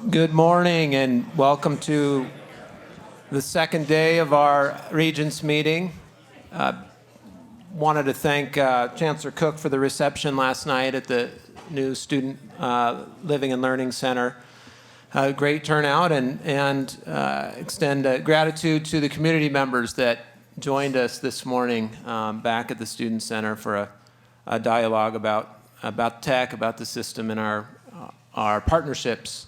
Good morning and welcome to the second day of our Regents meeting. Wanted to thank Chancellor Cook for the reception last night at the new Student Living and Learning Center. Great turnout and extend gratitude to the community members that joined us this morning back at the Student Center for a dialogue about tech, about the system, and our partnerships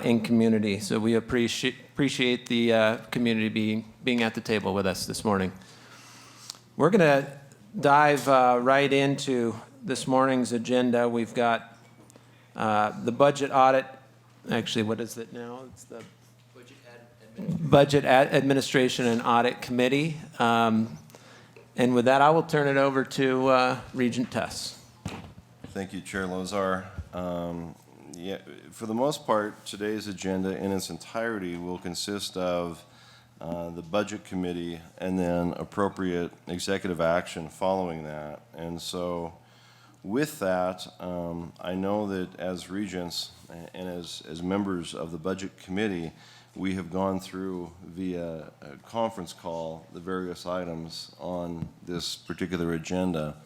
in community. So we appreciate the community being at the table with us this morning. We're going to dive right into this morning's agenda. We've got the budget audit. Actually, what is it now? It's the Budget Administration and Audit Committee. And with that, I will turn it over to Regent Tess. Thank you, Chair Lozar. For the most part, today's agenda in its entirety will consist of the Budget Committee and then appropriate executive action following that. And so with that, I know that as Regents and as members of the Budget Committee, we have gone through via a conference call the various items on this particular agenda.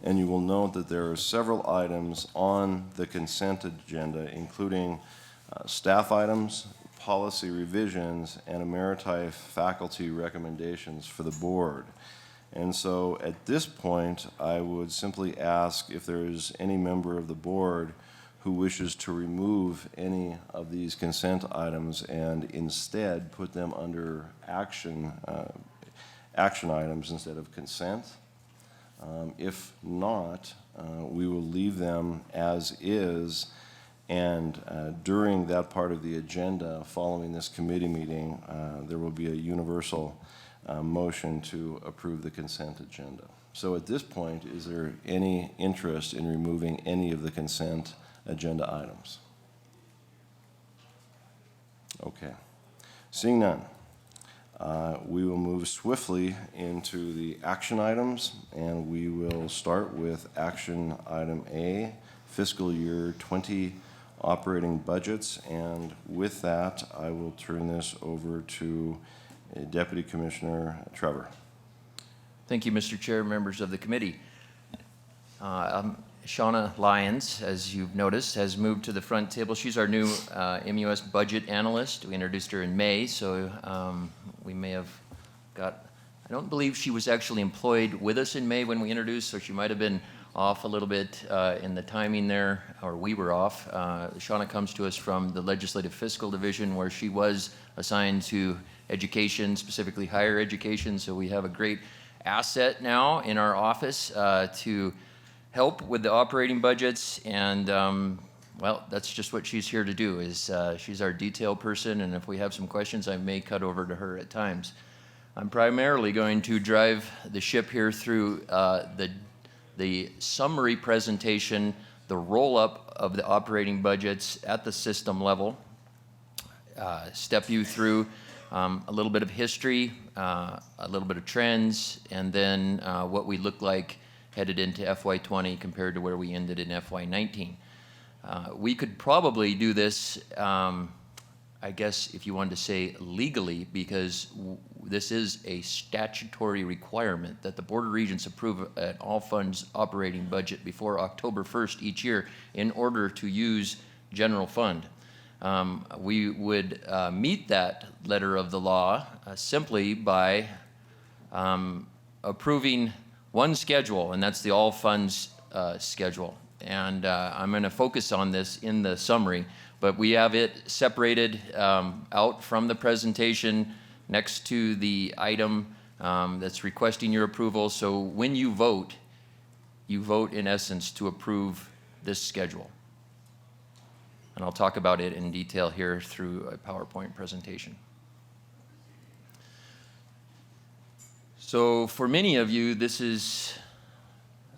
And you will note that there are several items on the consent agenda, including staff items, policy revisions, and emeriti faculty recommendations for the board. And so at this point, I would simply ask if there is any member of the board who wishes to remove any of these consent items and instead put them under action items instead of consent. If not, we will leave them as is, and during that part of the agenda following this committee meeting, there will be a universal motion to approve the consent agenda. So at this point, is there any interest in removing any of the consent agenda items? Okay. Seeing none. We will move swiftly into the action items, and we will start with action item A, fiscal year 20 operating budgets. And with that, I will turn this over to Deputy Commissioner Trevor. Thank you, Mr. Chair, members of the committee. Shauna Lyons, as you've noticed, has moved to the front table. She's our new MUS budget analyst. We introduced her in May, so we may have got, I don't believe she was actually employed with us in May when we introduced, so she might have been off a little bit in the timing there, or we were off. Shauna comes to us from the Legislative Fiscal Division, where she was assigned to education, specifically higher education, so we have a great asset now in our office to help with the operating budgets, and well, that's just what she's here to do. Is she's our detail person, and if we have some questions, I may cut over to her at times. I'm primarily going to drive the ship here through the summary presentation, the roll-up of the operating budgets at the system level, step you through a little bit of history, a little bit of trends, and then what we look like headed into FY20 compared to where we ended in FY19. We could probably do this, I guess if you wanted to say legally, because this is a statutory requirement that the Board of Regents approve an all funds operating budget before October 1st each year in order to use general fund. We would meet that letter of the law simply by approving one schedule, and that's the all funds schedule. And I'm going to focus on this in the summary, but we have it separated out from the presentation next to the item that's requesting your approval. So when you vote in essence to approve this schedule. And I'll talk about it in detail here through a PowerPoint presentation. So for many of you, this is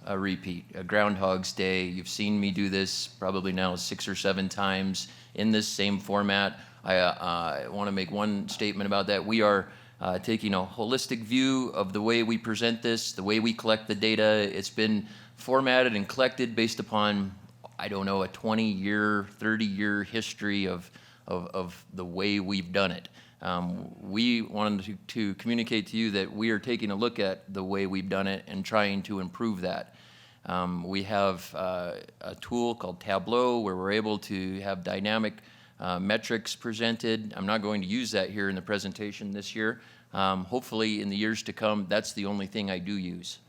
a repeat, a Groundhog's Day. You've seen me do this probably now 6 or 7 times in this same format. I want to make one statement about that. We are taking a holistic view of the way we present this, the way we collect the data. It's been formatted and collected based upon I don't know, a 20-year, 30-year history of the way we've done it. We wanted to communicate to you that we are taking a look at the way we've done it and trying to improve that. We have a tool called Tableau where we're able to have dynamic metrics presented. I'm not going to use that here in the presentation this year. Hopefully in the years to come, that's the only thing I do use.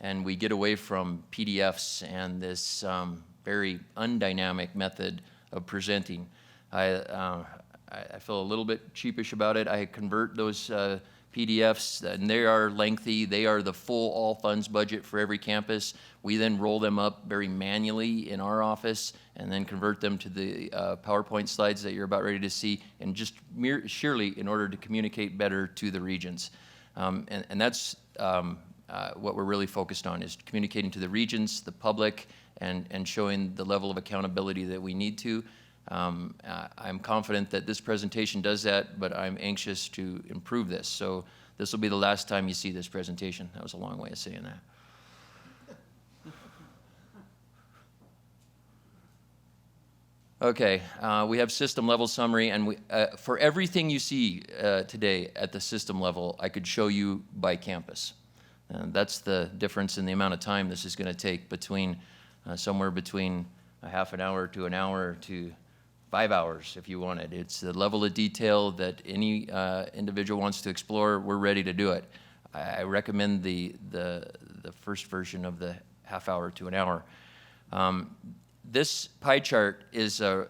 And we get away from PDFs and this very undynamic method of presenting. I feel a little bit sheepish about it. I convert those PDFs, and they are lengthy. They are the full all funds budget for every campus. We then roll them up very manually in our office and then convert them to the PowerPoint slides that you're about ready to see, and just surely in order to communicate better to the Regents. And that's what we're really focused on, is communicating to the Regents, the public, and showing the level of accountability that we need to. I'm confident that this presentation does that, but I'm anxious to improve this. So this will be the last time you see this presentation. That was a long way of saying that. Okay, we have system level summary, and for everything you see today at the system level, I could show you by campus. And that's the difference in the amount of time this is going to take between somewhere between a half an hour to an hour to 5 hours if you wanted. It's the level of detail that any individual wants to explore. We're ready to do it. I recommend the first version of the half hour to an hour. This pie chart is a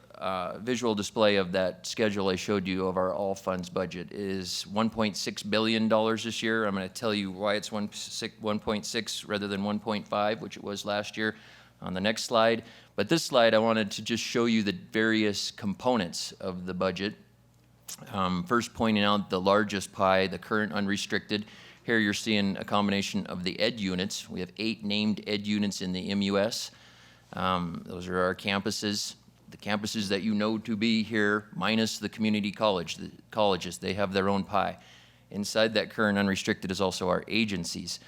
visual display of that schedule I showed you of our all funds budget. It is $1.6 billion this year. I'm going to tell you why it's 1.6 rather than 1.5, which it was last year, on the next slide. But this slide, I wanted to just show you the various components of the budget. First, pointing out the largest pie, the current unrestricted. Here you're seeing a combination of the ed units. We have 8 named ed units in the MUS. Those are our campuses. The campuses that you know to be here, minus the community college, the colleges, they have their own pie. Inside that current unrestricted is also our agencies.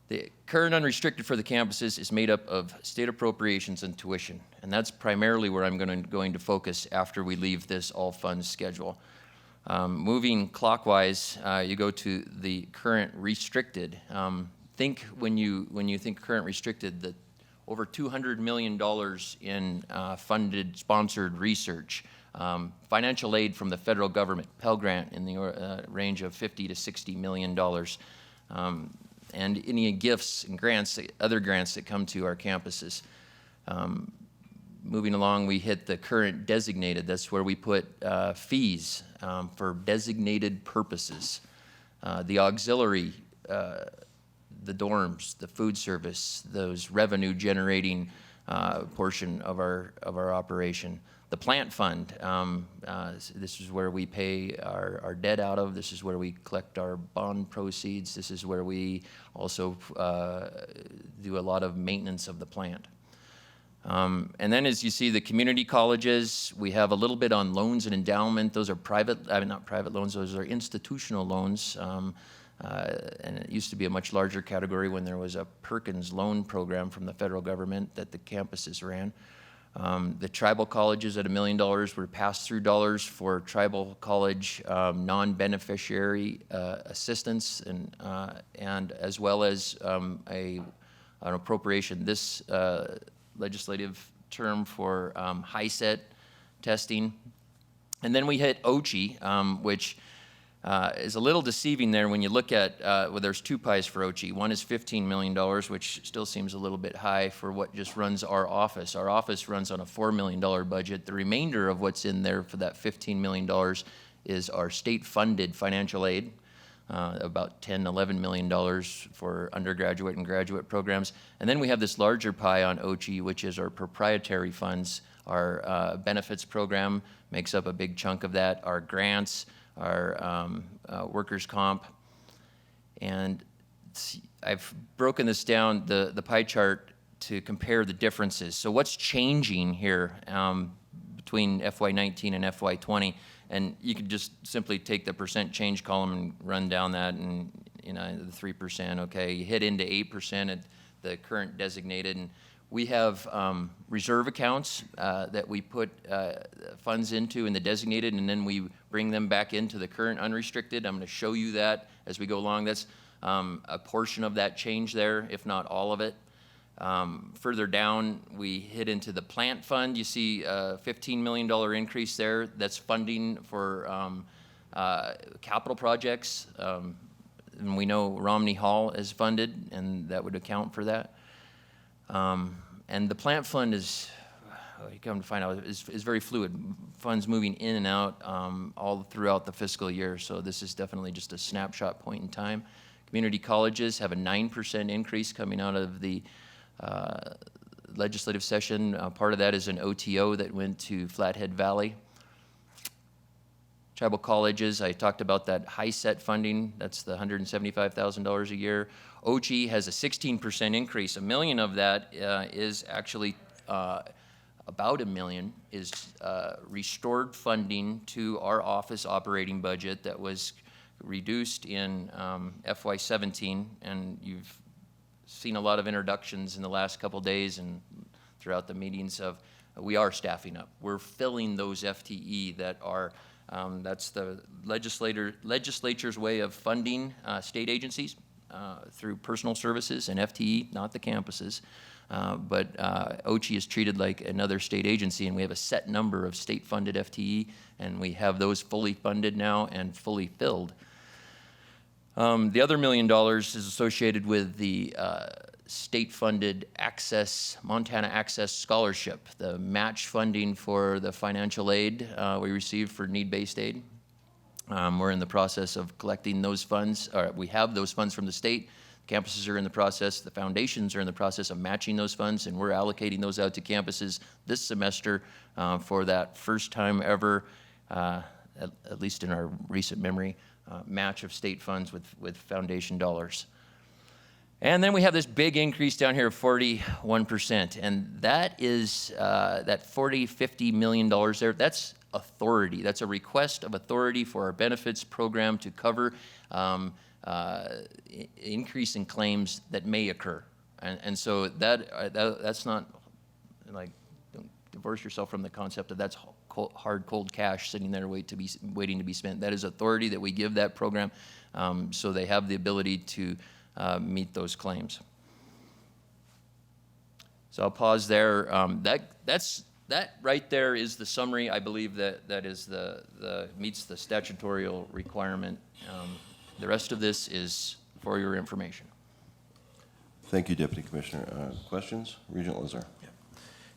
The current unrestricted for the campuses is made up of state appropriations and tuition, and that's primarily where I'm going to focus after we leave this all funds schedule. Moving clockwise, you go to the current restricted. Think when you think current restricted, that over $200 million in funded, sponsored research, financial aid from the federal government, Pell Grant in the range of $50 to $60 million, and any gifts and grants, other grants that come to our campuses. Moving along, we hit the current designated. That's where we put fees for designated purposes. The auxiliary, the dorms, the food service, those revenue generating portion of our operation. The plant fund, this is where we pay our debt out of. This is where we collect our bond proceeds. This is where we also do a lot of maintenance of the plant. And then as you see the community colleges, we have a little bit on loans and endowment. Those are not private loans, those are institutional loans. And it used to be a much larger category when there was a Perkins loan program from the federal government that the campuses ran. The tribal colleges at $1 million were pass-through dollars for tribal college non-beneficiary assistance, and as well as an appropriation this legislative term for HISET testing. And then we hit OCHI, which is a little deceiving there when you look at, well, there's 2 pies for OCHI. One is $15 million, which still seems a little bit high for what just runs our office. Our office runs on a $4 million budget. The remainder of what's in there for that $15 million is our state-funded financial aid, about $10, $11 million for undergraduate and graduate programs. And then we have this larger pie on OCHI, which is our proprietary funds. Our benefits program makes up a big chunk of that. Our grants, our workers' comp. And I've broken this down, the pie chart, to compare the differences. So what's changing here between FY19 and FY20? And you could just simply take the percent change column and run down that, and the 3%, okay. You hit into 8% at the current designated, and We have reserve accounts that we put funds into in the designated, and then we bring them back into the current unrestricted. I'm going to show you that as we go along. That's a portion of that change there, if not all of it. Further down, we hit into the plant fund. You see a $15 million increase there. That's funding for capital projects. And we know Romney Hall is funded, and that would account for that. And the plant fund is, you come to find out, is very fluid. Funds moving in and out all throughout the fiscal year. So this is definitely just a snapshot point in time. Community colleges have a 9% increase coming out of the legislative session. Part of that is an OTO that went to Flathead Valley. Tribal colleges, I talked about that high set funding. That's the $175,000 a year. OG has a 16% increase. $1 million of that is actually about $1 million is restored funding to our office operating budget that was reduced in FY17, and you've seen a lot of introductions in the last couple days and throughout the meetings of we are staffing up. We're filling those FTE that are that's the legislature's way of funding state agencies through personal services and FTE, not the campuses. But OCHI is treated like another state agency, and we have a set number of state-funded FTE, and we have those fully funded now and fully filled. The other $1 million is associated with the state-funded Montana Access Scholarship, the match funding for the financial aid we received for need-based aid. We're in the process of collecting those funds. We have those funds from the state. Campuses are in the process. The foundations are in the process of matching those funds, and we're allocating those out to campuses this semester for that first time ever, at least in our recent memory, match of state funds with foundation dollars. And then we have this big increase down here of 41%, and that is that $50 million there. That's authority. That's a request of authority for our benefits program to cover increase in claims that may occur, and so that's not like, don't divorce yourself from the concept of that's hard cold cash sitting there waiting to be spent. That is authority that we give that program, so they have the ability to meet those claims. So I'll pause there. That right there is the summary. I believe that is the meets the statutorial requirement. The rest of this is for your information. Thank you, Deputy Commissioner. Questions? Regent Lozar. Yeah.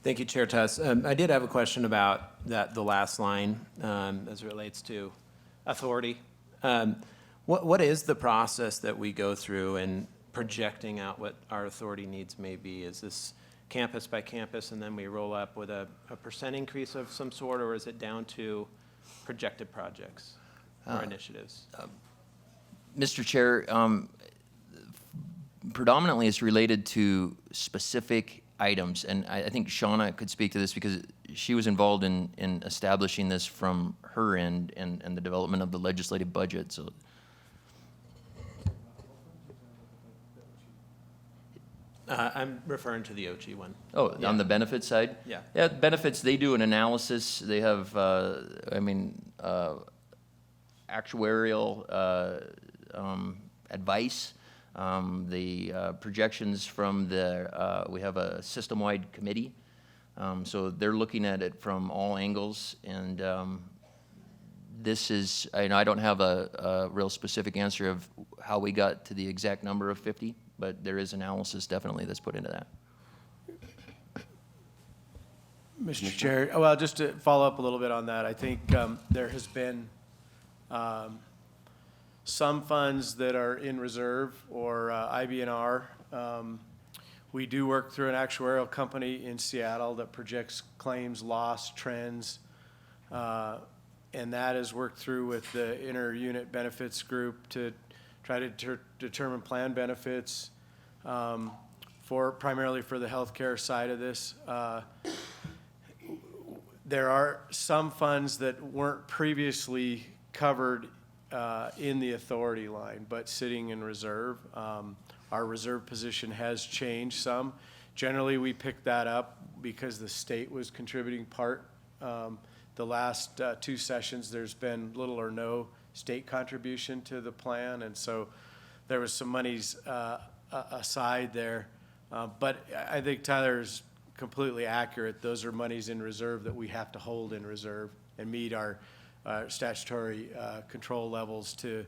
Thank you, Chair Tuss. I did have a question about the last line as it relates to authority. What is the process that we go through in projecting out what our authority needs may be? Is this campus by campus, and then we roll up with a percent increase of some sort, or is it down to projected projects or initiatives? Mr. Chair, predominantly it's related to specific items, and I think Shauna could speak to this because she was involved in establishing this from her end and the development of the legislative budget. So. I'm referring to the OCHI one. Oh, Yeah. On the benefit side? Yeah. Yeah, benefits, they do an analysis. They have, actuarial advice. The projections from we have a system-wide committee. So they're looking at it from all angles. And this is, I don't have a real specific answer of how we got to the exact number of 50. But there is analysis definitely that's put into that. Mr. Chair, well, just to follow up a little bit on that, I think there has been some funds that are in reserve or IBNR. We do work through an actuarial company in Seattle that projects claims, loss, trends, and that is worked through with the inter-unit benefits group to try to determine plan benefits primarily for the healthcare side of this. There are some funds that weren't previously covered in the authority line, but sitting in reserve. Our reserve position has changed some Generally, we picked that up because the state was contributing part. The last 2 sessions, there's been little or no state contribution to the plan, and so there was some monies aside there. But I think Tyler's completely accurate. Those are monies in reserve that we have to hold in reserve and meet our statutory control levels to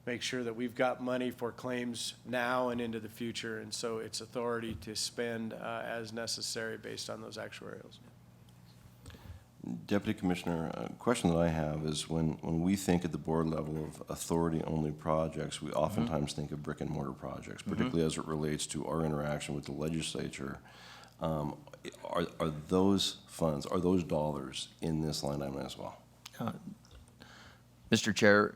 make sure that we've got money for claims now and into the future. And so it's authority to spend as necessary based on those actuarials. Deputy Commissioner, a question that I have is when we think at the board level of authority-only projects, we oftentimes think of brick-and-mortar projects, particularly as it relates to our interaction with the legislature. Are those funds, are those dollars in this line item as well? Mr. Chair,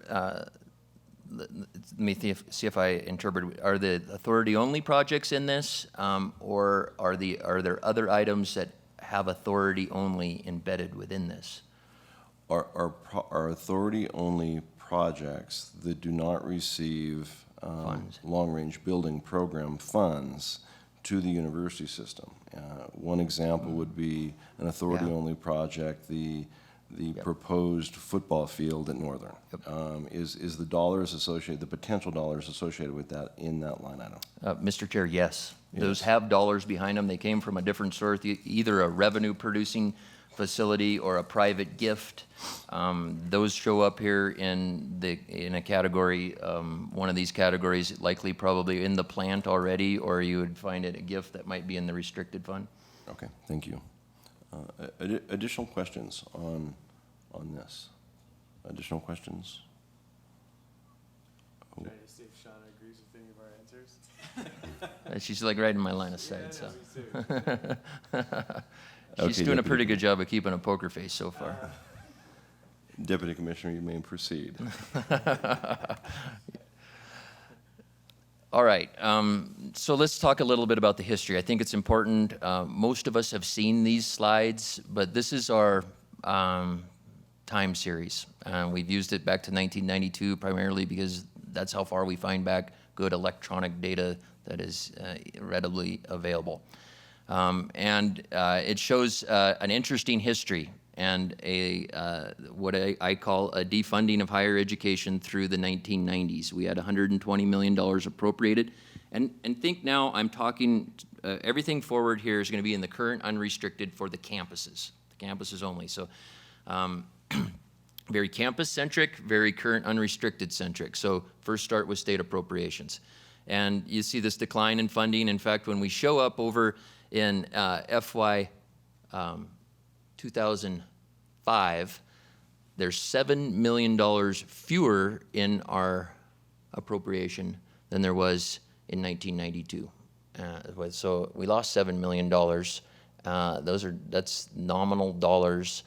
let me see if I interpret. Are the authority-only projects in this, or are there other items that have authority only embedded within this? Are authority-only projects that do not receive long-range building program funds to the university system? One example would be an authority-only project, the proposed football field at Northern. Is the dollars associated, the potential dollars associated with that in that line item? Mr. Chair, yes. Those have dollars behind them. They came from a different source, either a revenue-producing facility or a private gift. Those show up here in a category, one of these categories, likely probably in the plant already, or you would find it a gift that might be in the restricted fund. Okay, thank you. Additional questions on this? Additional questions? Trying to see if Shauna agrees with any of our answers. She's like right in my line of sight, so. She's Okay, doing a Deputy pretty good job of keeping a poker face so far. Deputy Commissioner, you may proceed. All right, so let's talk a little bit about the history. I think it's important. Most of us have seen these slides, but this is our time series. We've used it back to 1992 primarily because that's how far we find back good electronic data that is readily available. It shows an interesting history and what I call a defunding of higher education through the 1990s. We had $120 million appropriated. And think now I'm talking, everything forward here is going to be in the current unrestricted for the campuses only. So very campus-centric, very current unrestricted-centric. So first start with state appropriations. And you see this decline in funding. In fact, when we show up over in FY 2005, there's $7 million fewer in our appropriation than there was in 1992. So we lost $7 million. That's nominal dollars,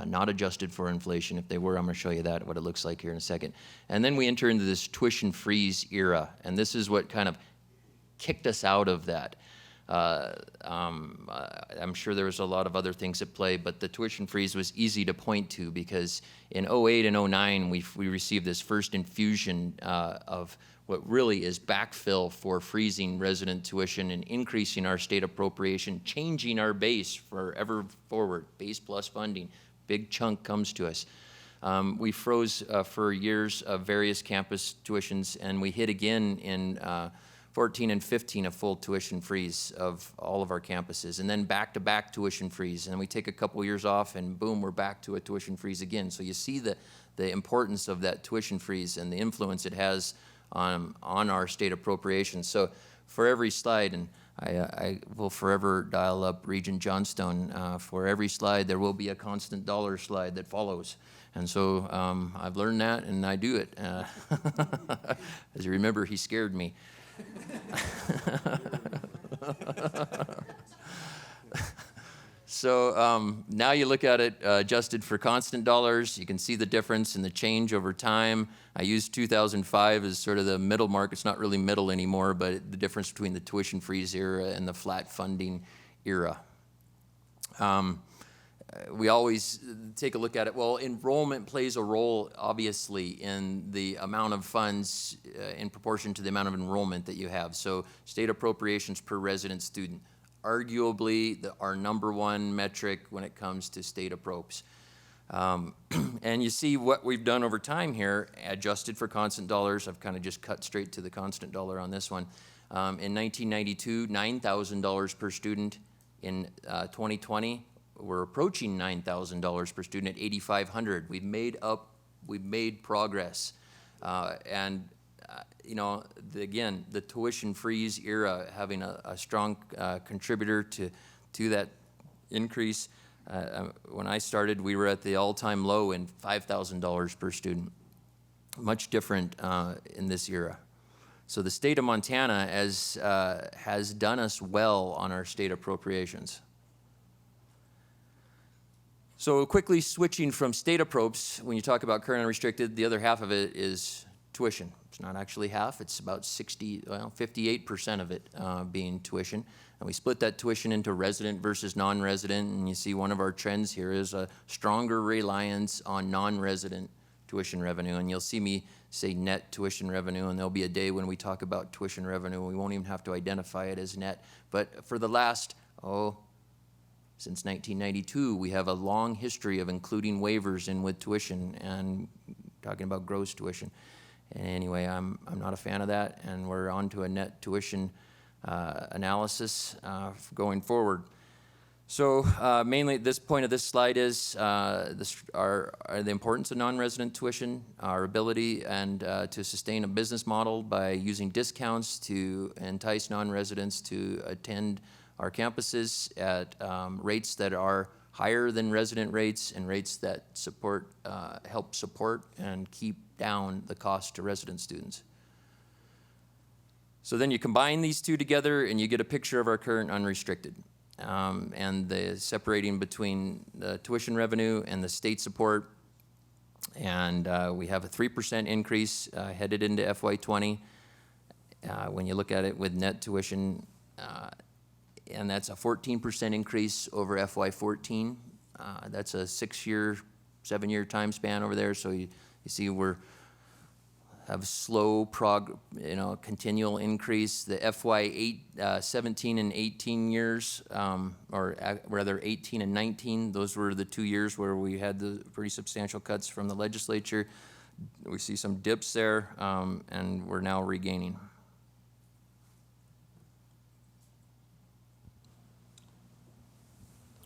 not adjusted for inflation. If they were, I'm going to show you that, what it looks like here in a second. And then we enter into this tuition freeze era, and this is what kind of kicked us out of that. I'm sure there was a lot of other things at play, but the tuition freeze was easy to point to because in 08 and 09, we received this first infusion of what really is backfill for freezing resident tuition and increasing our state appropriation, changing our base forever forward, base plus funding. Big chunk comes to us. We froze for years of various campus tuitions, and we hit again in 14 and 15 a full tuition freeze of all of our campuses, and then back-to-back tuition freeze, and we take a couple years off, and boom, we're back to a tuition freeze again. So you see the importance of that tuition freeze and the influence it has on our state appropriations. So for every slide, and I will forever dial up Regent Johnstone, for every slide there will be a constant dollar slide that follows. And so I've learned that, and I do it. As you remember, he scared me. So now you look at it adjusted for constant dollars. You can see the difference in the change over time. I use 2005 as sort of the middle mark. It's not really middle anymore, but the difference between the tuition freeze era and the flat funding era. We always take a look at it. Well, enrollment plays a role, obviously, in the amount of funds in proportion to the amount of enrollment that you have. So state appropriations per resident student, arguably our number one metric when it comes to state appropes. And you see what we've done over time here, adjusted for constant dollars. I've kind of just cut straight to the constant dollar on this one. In 1992, $9,000 per student. In 2020, we're approaching $9,000 per student at $8,500. We've made progress. You know, again, the tuition freeze era having a strong contributor to that increase. When I started, we were at the all-time low in $5,000 per student. Much different in this era. So the state of Montana has done us well on our state appropriations. So quickly switching from state appropes, when you talk about current unrestricted, the other half of it is tuition. It's not actually half, it's about 58% of it being tuition. And we split that tuition into resident versus non-resident, and you see one of our trends here is a stronger reliance on non-resident tuition revenue. And you'll see me say net tuition revenue, and there'll be a day when we talk about tuition revenue, we won't even have to identify it as net. But for the last, since 1992, we have a long history of including waivers in with tuition and talking about gross tuition. And anyway, I'm not a fan of that, and we're on to a net tuition analysis going forward. So mainly this point of this slide is the importance of non-resident tuition, our ability and to sustain a business model by using discounts to entice non-residents to attend our campuses at rates that are higher than resident rates and rates that help support and keep down the cost to resident students. So then you combine these two together and you get a picture of our current unrestricted. And the separating between the tuition revenue and the state support. And we have a 3% increase headed into FY20. When you look at it with net tuition, and that's a 14% increase over FY14. That's a 7-year time span over there. So you see we're have slow continual increase. The FY 17 and 18 years, or rather 18 and 19, those were the 2 years where we had the pretty substantial cuts from the legislature. We see some dips there, and we're now regaining.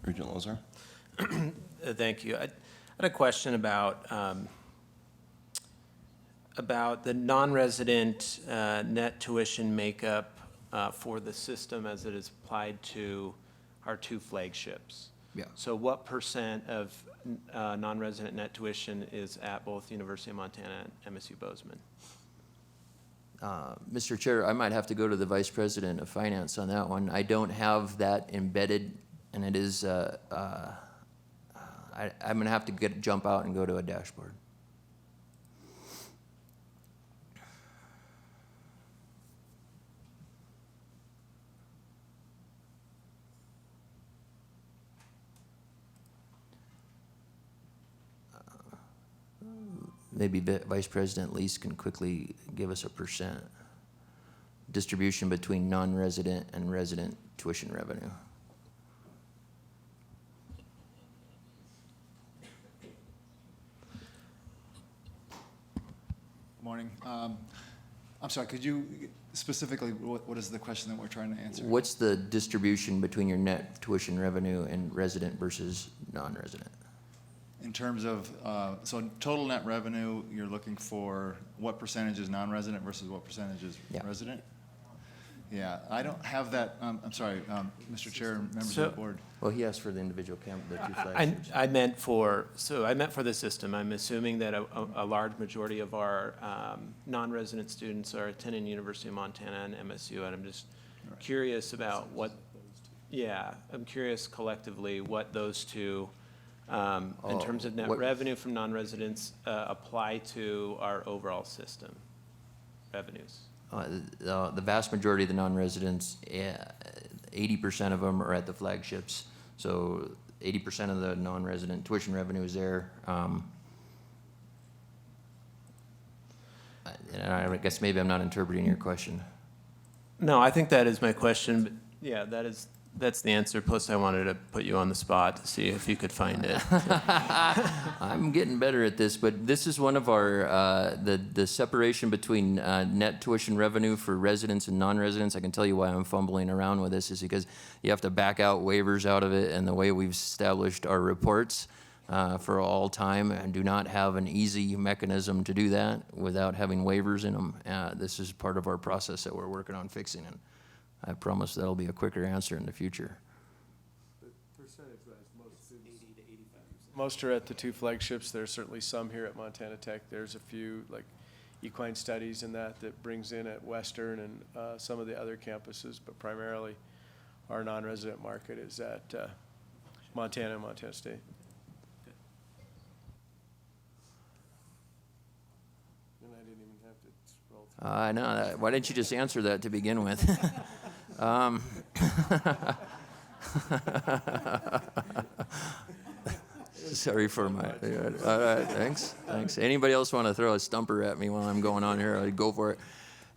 Regent Lozar? Thank you. I had a question about the non-resident net tuition makeup for the system as it is applied to our two flagships. Yeah. So what % of non-resident net tuition is at both the University of Montana and MSU Bozeman? Mr. Chair, I might have to go to the Vice President of Finance on that one. I don't have that embedded, and it is, I'm gonna have to jump out and go to a dashboard. Maybe Vice President Lease can quickly give us a % distribution between non-resident and resident tuition revenue. Morning. I'm sorry, could you specifically, what is the question that we're trying to answer? What's the distribution between your net tuition revenue and resident versus non-resident? In terms of, so total net revenue, you're looking for what percentage is non-resident versus what percentage is resident? Yeah, I don't have that, I'm sorry, Mr. Chair, members of the board. Well, he asked for the individual camp, the two flagships. I meant for the system. I'm assuming that a large majority of our non-resident students are attending University of Montana and MSU, and I'm just curious about I'm curious collectively what those two, in terms of net revenue from non-residents, apply to our overall system revenues. The vast majority of the non-residents, 80% of them are at the flagships. So 80% of the non-resident tuition revenue is there. And I guess maybe I'm not interpreting your question. No, I think that is my question. But yeah, that is That's the answer. Plus, I wanted to put you on the spot to see if you could find it. I'm getting better at this, but this is one of our, the separation between net tuition revenue for residents and non-residents. I can tell you why I'm fumbling around with this is because you have to back out waivers out of it, and the way we've established our reports for all time and do not have an easy mechanism to do that without having waivers in them. This is part of our process that we're working on fixing, and I promise that'll be a quicker answer in the future. Most are at the two flagships. There's certainly some here at Montana Tech. There's a few, like equine studies and that brings in at Western and some of the other campuses, but primarily our non-resident market is at Montana and Montana State. And I didn't even have to scroll through. I know. Why didn't you just answer that to begin with? Sorry for my. All right, thanks. Anybody else want to throw a stumper at me while I'm going on here? I'd go for it.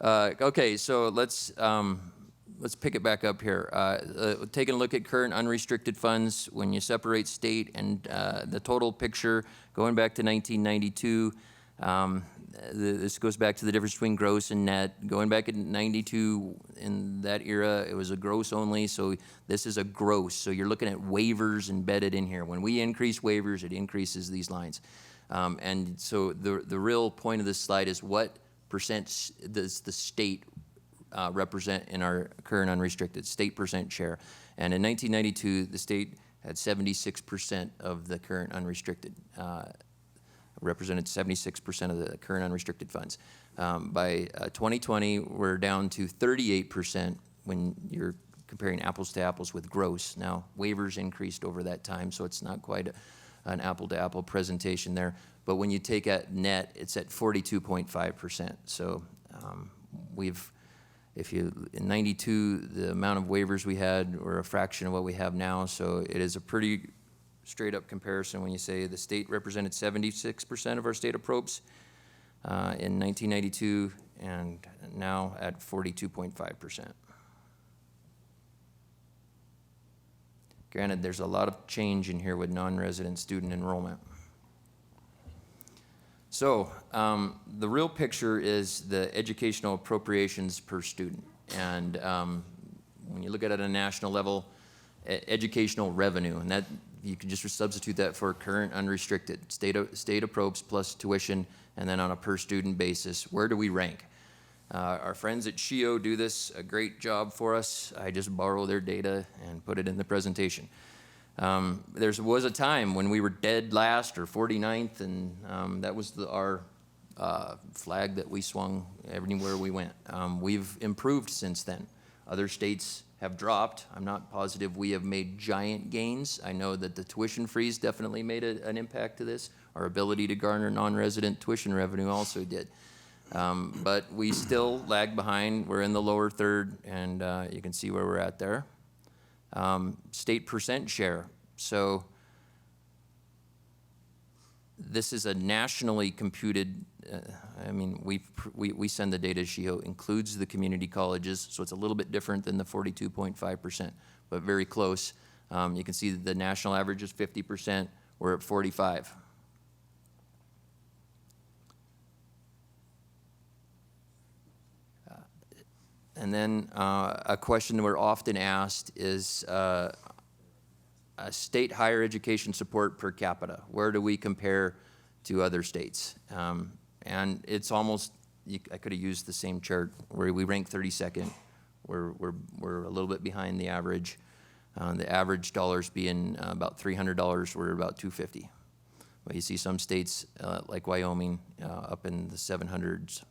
Okay, so let's pick it back up here. Taking a look at current unrestricted funds. When you separate state and the total picture, going back to 1992. This goes back to the difference between gross and net. Going back in 92, in that era, it was a gross only, so this is a gross. So you're looking at waivers embedded in here. When we increase waivers, it increases these lines. And so the real point of this slide is what percent does the state represent in our current unrestricted state percent share. And in 1992, the state had 76% of the current unrestricted represented 76% of the current unrestricted funds. By 2020, we're down to 38% when you're comparing apples to apples with gross. Now, waivers increased over that time, so it's not quite an apple-to-apple presentation there. But when you take at net, it's at 42.5%. So in 92, the amount of waivers we had were a fraction of what we have now, so it is a pretty straight up comparison when you say the state represented 76% of our state approps in 1992 and now at 42.5%. Granted, there's a lot of change in here with non-resident student enrollment. So the real picture is the educational appropriations per student. And when you look at it at a national level, educational revenue, and that you can just substitute that for current unrestricted, state approps plus tuition, and then on a per student basis, where do we rank? Our friends at SHIO do this a great job for us. I just borrow their data and put it in the presentation. There was a time when we were dead last or 49th, and that was our flag that we swung everywhere we went. We've improved since then. Other states have dropped. I'm not positive we have made giant gains. I know that the tuition freeze definitely made an impact to this. Our ability to garner non-resident tuition revenue also did. But we still lag behind. We're in the lower third, and you can see where we're at there. State percent share. So this is a nationally computed, we send the data to SHIO, includes the community colleges, so it's a little bit different than the 42.5%, but very close. You can see that the national average is 50%, we're at 45%. And then a question we're often asked is state higher education support per capita. Where do we compare to other states? And it's almost, I could have used the same chart where we rank 32nd. We're a little bit behind the average. The average dollars being about $300, we're about $250. But you see some states like Wyoming up in the 700s.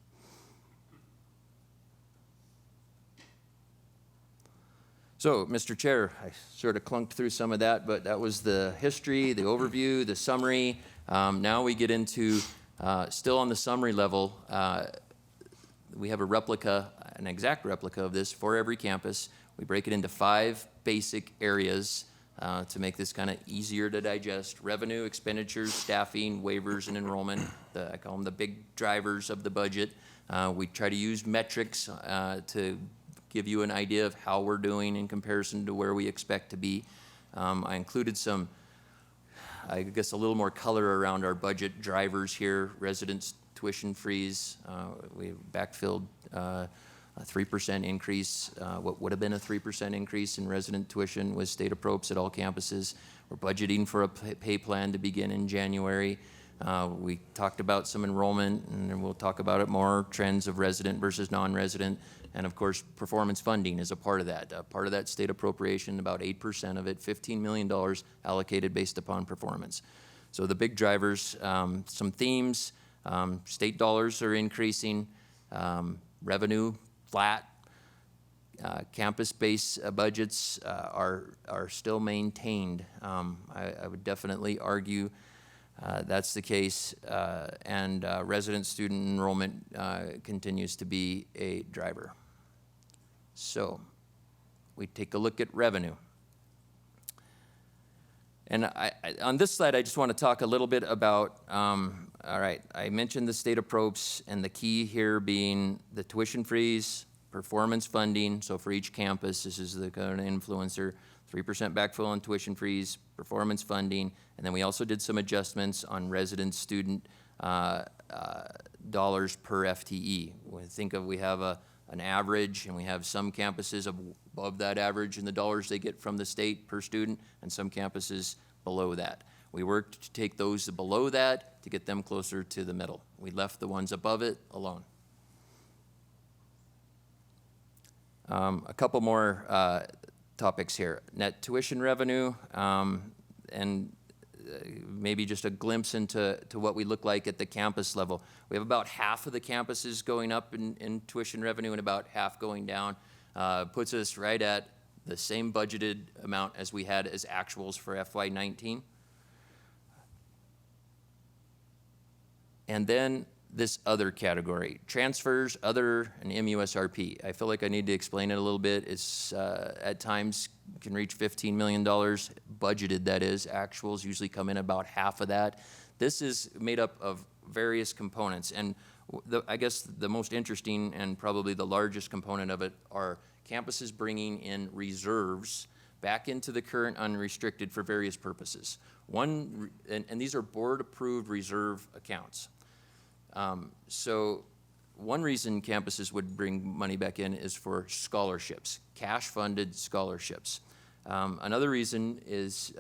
So, Mr. Chair, I sort of clunked through some of that, but that was the history, the overview, the summary. Now we get into, still on the summary level, we have a replica, an exact replica of this for every campus. We break it into 5 basic areas to make this kind of easier to digest. Revenue, expenditures, staffing, waivers, and enrollment. I call them the big drivers of the budget. We try to use metrics to give you an idea of how we're doing in comparison to where we expect to be. I included some, I guess, a little more color around our budget drivers here. Residents tuition freeze, we backfilled a 3% increase, what would have been a 3% increase in resident tuition with state appropes at all campuses. We're budgeting for a pay plan to begin in January. We talked about some enrollment, and we'll talk about it more, trends of resident versus non-resident. And of course, performance funding is a part of that. Part of that state appropriation, about 8% of it, $15 million allocated based upon performance. So the big drivers, some themes, state dollars are increasing, revenue flat, campus-based budgets are still maintained. I would definitely argue that's the case, and resident student enrollment continues to be a driver. So we take a look at revenue. And on this slide, I just want to talk a little bit about, all right, I mentioned the state appropes, and the key here being the tuition freeze, performance funding. So for each campus, this is the kind of influencer, 3% backfill on tuition freeze, performance funding, and then we also did some adjustments on resident student dollars per FTE. We have an average, and we have some campuses above that average in the dollars they get from the state per student, and some campuses below that. We worked to take those below that to get them closer to the middle. We left the ones above it alone. A couple more topics here. Net tuition revenue, and maybe just a glimpse into what we look like at the campus level. We have about half of the campuses going up in tuition revenue and about half going down. Puts us right at the same budgeted amount as we had as actuals for FY19. And then this other category, transfers, other, and MUSRP. I feel like I need to explain it a little bit. It's at times can reach $15 million, budgeted that is. Actuals usually come in about half of that. This is made up of various components, and I guess the most interesting and probably the largest component of it are campuses bringing in reserves back into the current unrestricted for various purposes. And these are board-approved reserve accounts. So one reason campuses would bring money back in is for scholarships, cash-funded scholarships. Another reason is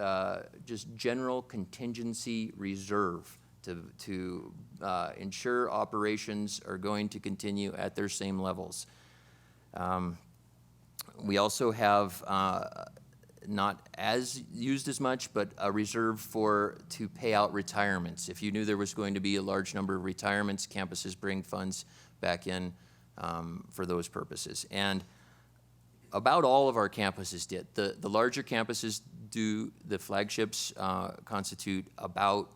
just general contingency reserve to ensure operations are going to continue at their same levels. We also have not as used as much, but a reserve to pay out retirements. If you knew there was going to be a large number of retirements, campuses bring funds back in for those purposes. And about all of our campuses did. The larger campuses do, the flagships constitute about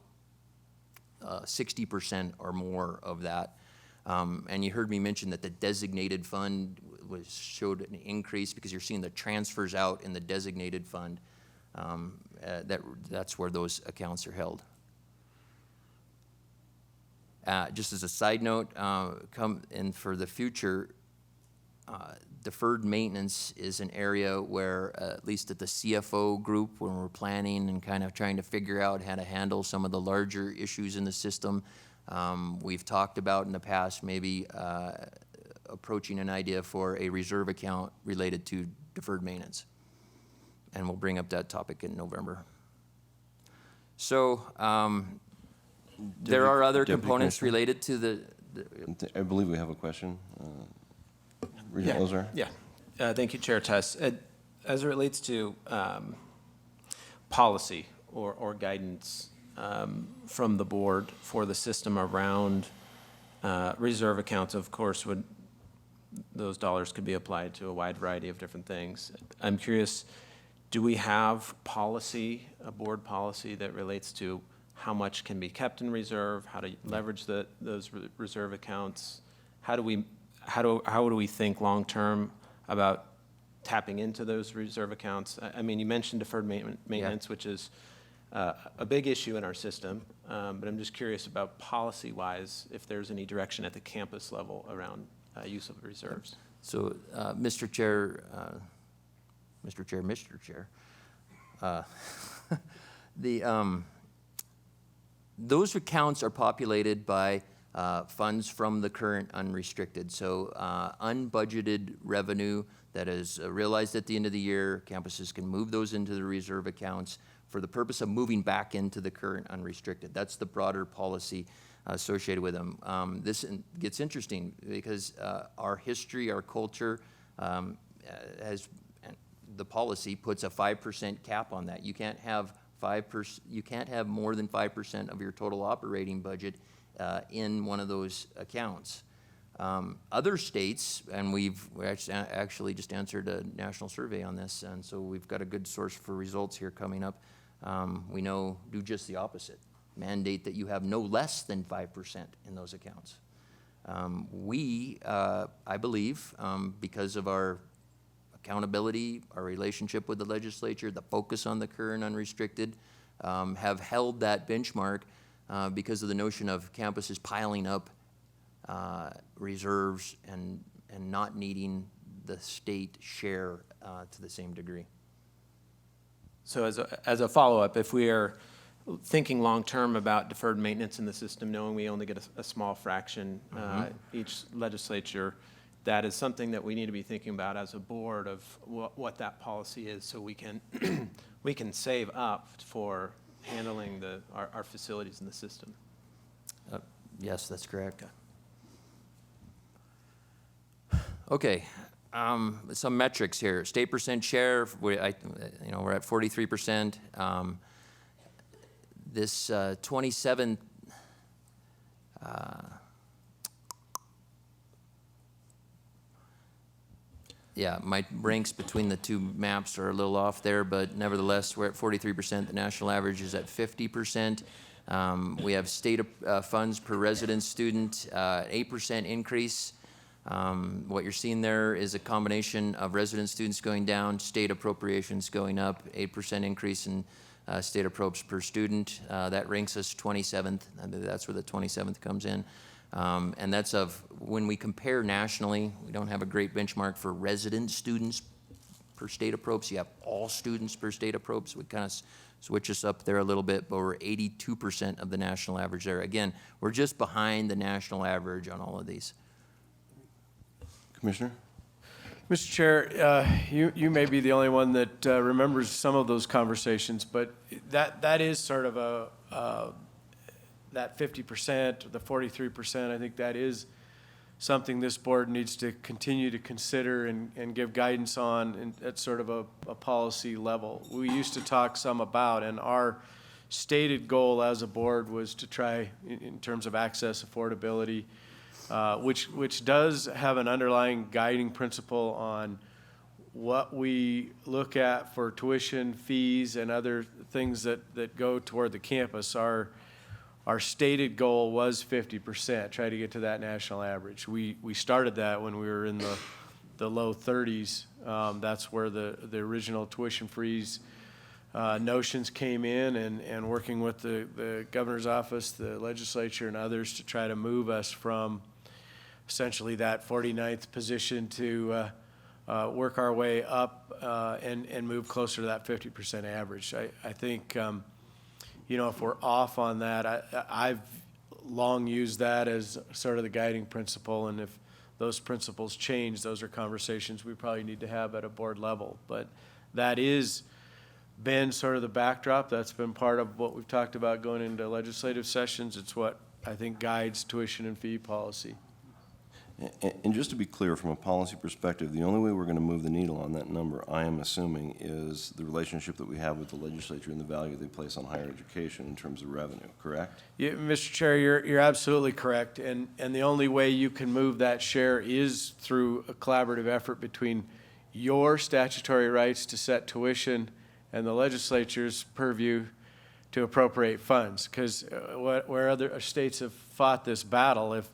60% or more of that. And you heard me mention that the designated fund showed an increase because you're seeing the transfers out in the designated fund. That's where those accounts are held. Just as a side note, for the future, deferred maintenance is an area where, at least at the CFO group, when we're planning and kind of trying to figure out how to handle some of the larger issues in the system, we've talked about in the past maybe approaching an idea for a reserve account related to deferred maintenance. And we'll bring up that topic in November. So there are other components related to the I believe we have a question. Regent Lozer? Yeah. Thank you, Chair Tuss. As it relates to policy or guidance from the board for the system around reserve accounts, of course, those dollars could be applied to a wide variety of different things. I'm curious, do we have policy, a board policy that relates to how much can be kept in reserve, how to leverage those reserve accounts? How do we think long-term about tapping into those reserve accounts? I mean, you mentioned deferred maintenance, which is a big issue in our system, but I'm just curious about policy-wise, if there's any direction at the campus level around use of reserves. So, Mr. Chair, the, those accounts are populated by funds from the current unrestricted. So unbudgeted revenue that is realized at the end of the year, campuses can move those into the reserve accounts for the purpose of moving back into the current unrestricted. That's the broader policy associated with them. This gets interesting because our history, our culture has, the policy puts a 5% cap on that. You can't have 5%, you can't have more than 5% of your total operating budget in one of those accounts. Other states, and we've actually just answered a national survey on this, and so we've got a good source for results here coming up. We know do just the opposite. Mandate that you have no less than 5% in those accounts. I believe, because of our accountability, our relationship with the legislature, the focus on the current unrestricted, have held that benchmark because of the notion of campuses piling up reserves and not needing the state share to the same degree. So as a follow-up, if we are thinking long-term about deferred maintenance in the system, knowing we only get a small fraction each legislature, that is something that we need to be thinking about as a board of what that policy is, so we can we can save up for handling our facilities in the system. Yes, that's correct. Okay, some metrics here. State percent share, we're at 43%. This 27th. Yeah, my ranks between the two maps are a little off there, but nevertheless, we're at 43%. The national average is at 50%. We have state funds per resident student, 8% increase. What you're seeing there is a combination of resident students going down, state appropriations going up, 8% increase in state appropes per student. That ranks us 27th. That's where the 27th comes in. And that's when we compare nationally, we don't have a great benchmark for resident students per state appropes. You have all students per state appropes. We kind of switch us up there a little bit, but we're 82% of the national average there. Again, we're just behind the national average on all of these. Commissioner? Mr. Chair, you may be the only one that remembers some of those conversations, but that is sort of that 50%, the 43%, I think that is something this board needs to continue to consider and give guidance on at sort of a policy level. We used to talk some about, and our stated goal as a board was to try, in terms of access, affordability, which does have an underlying guiding principle on what we look at for tuition, fees, and other things that go toward the campus. Our stated goal was 50%, try to get to that national average. We started that when we were in the low 30s. That's where the original tuition freeze notions came in, and working with the governor's office, the legislature, and others to try to move us from essentially that 49th position to work our way up and move closer to that 50% average. I think, if we're off on that, I've long used that as sort of the guiding principle, and if those principles change, those are conversations we probably need to have at a board level. But that is been sort of the backdrop. That's been part of what we've talked about going into legislative sessions. It's what I think guides tuition and fee policy. And just to be clear, from a policy perspective, the only way we're going to move the needle on that number, I am assuming, is the relationship that we have with the legislature and the value they place on higher education in terms of revenue, correct? Yeah, Mr. Chair, you're absolutely correct. And the only way you can move that share is through a collaborative effort between your statutory rights to set tuition and the legislature's purview to appropriate funds. Because where other states have fought this battle, if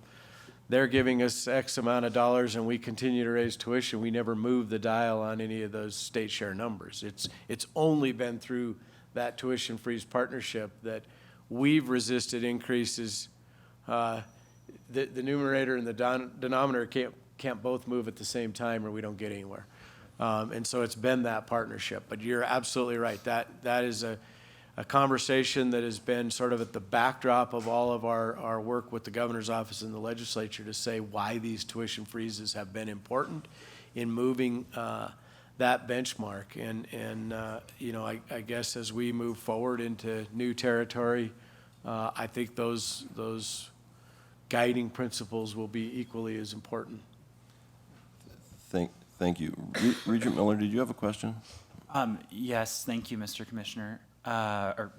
they're giving us X amount of dollars and we continue to raise tuition, we never move the dial on any of those state share numbers. It's only been through that tuition freeze partnership that we've resisted increases. The numerator and the denominator can't both move at the same time or we don't get anywhere. And so it's been that partnership. But you're absolutely right. That is a conversation that has been sort of at the backdrop of all of our work with the governor's office and the legislature to say why these tuition freezes have been important in moving that benchmark. And you know, I guess as we move forward into new territory, I think those guiding principles will be equally as important. Thank you. Regent Miller, did you have a question? Yes, thank you, Mr. Commissioner, or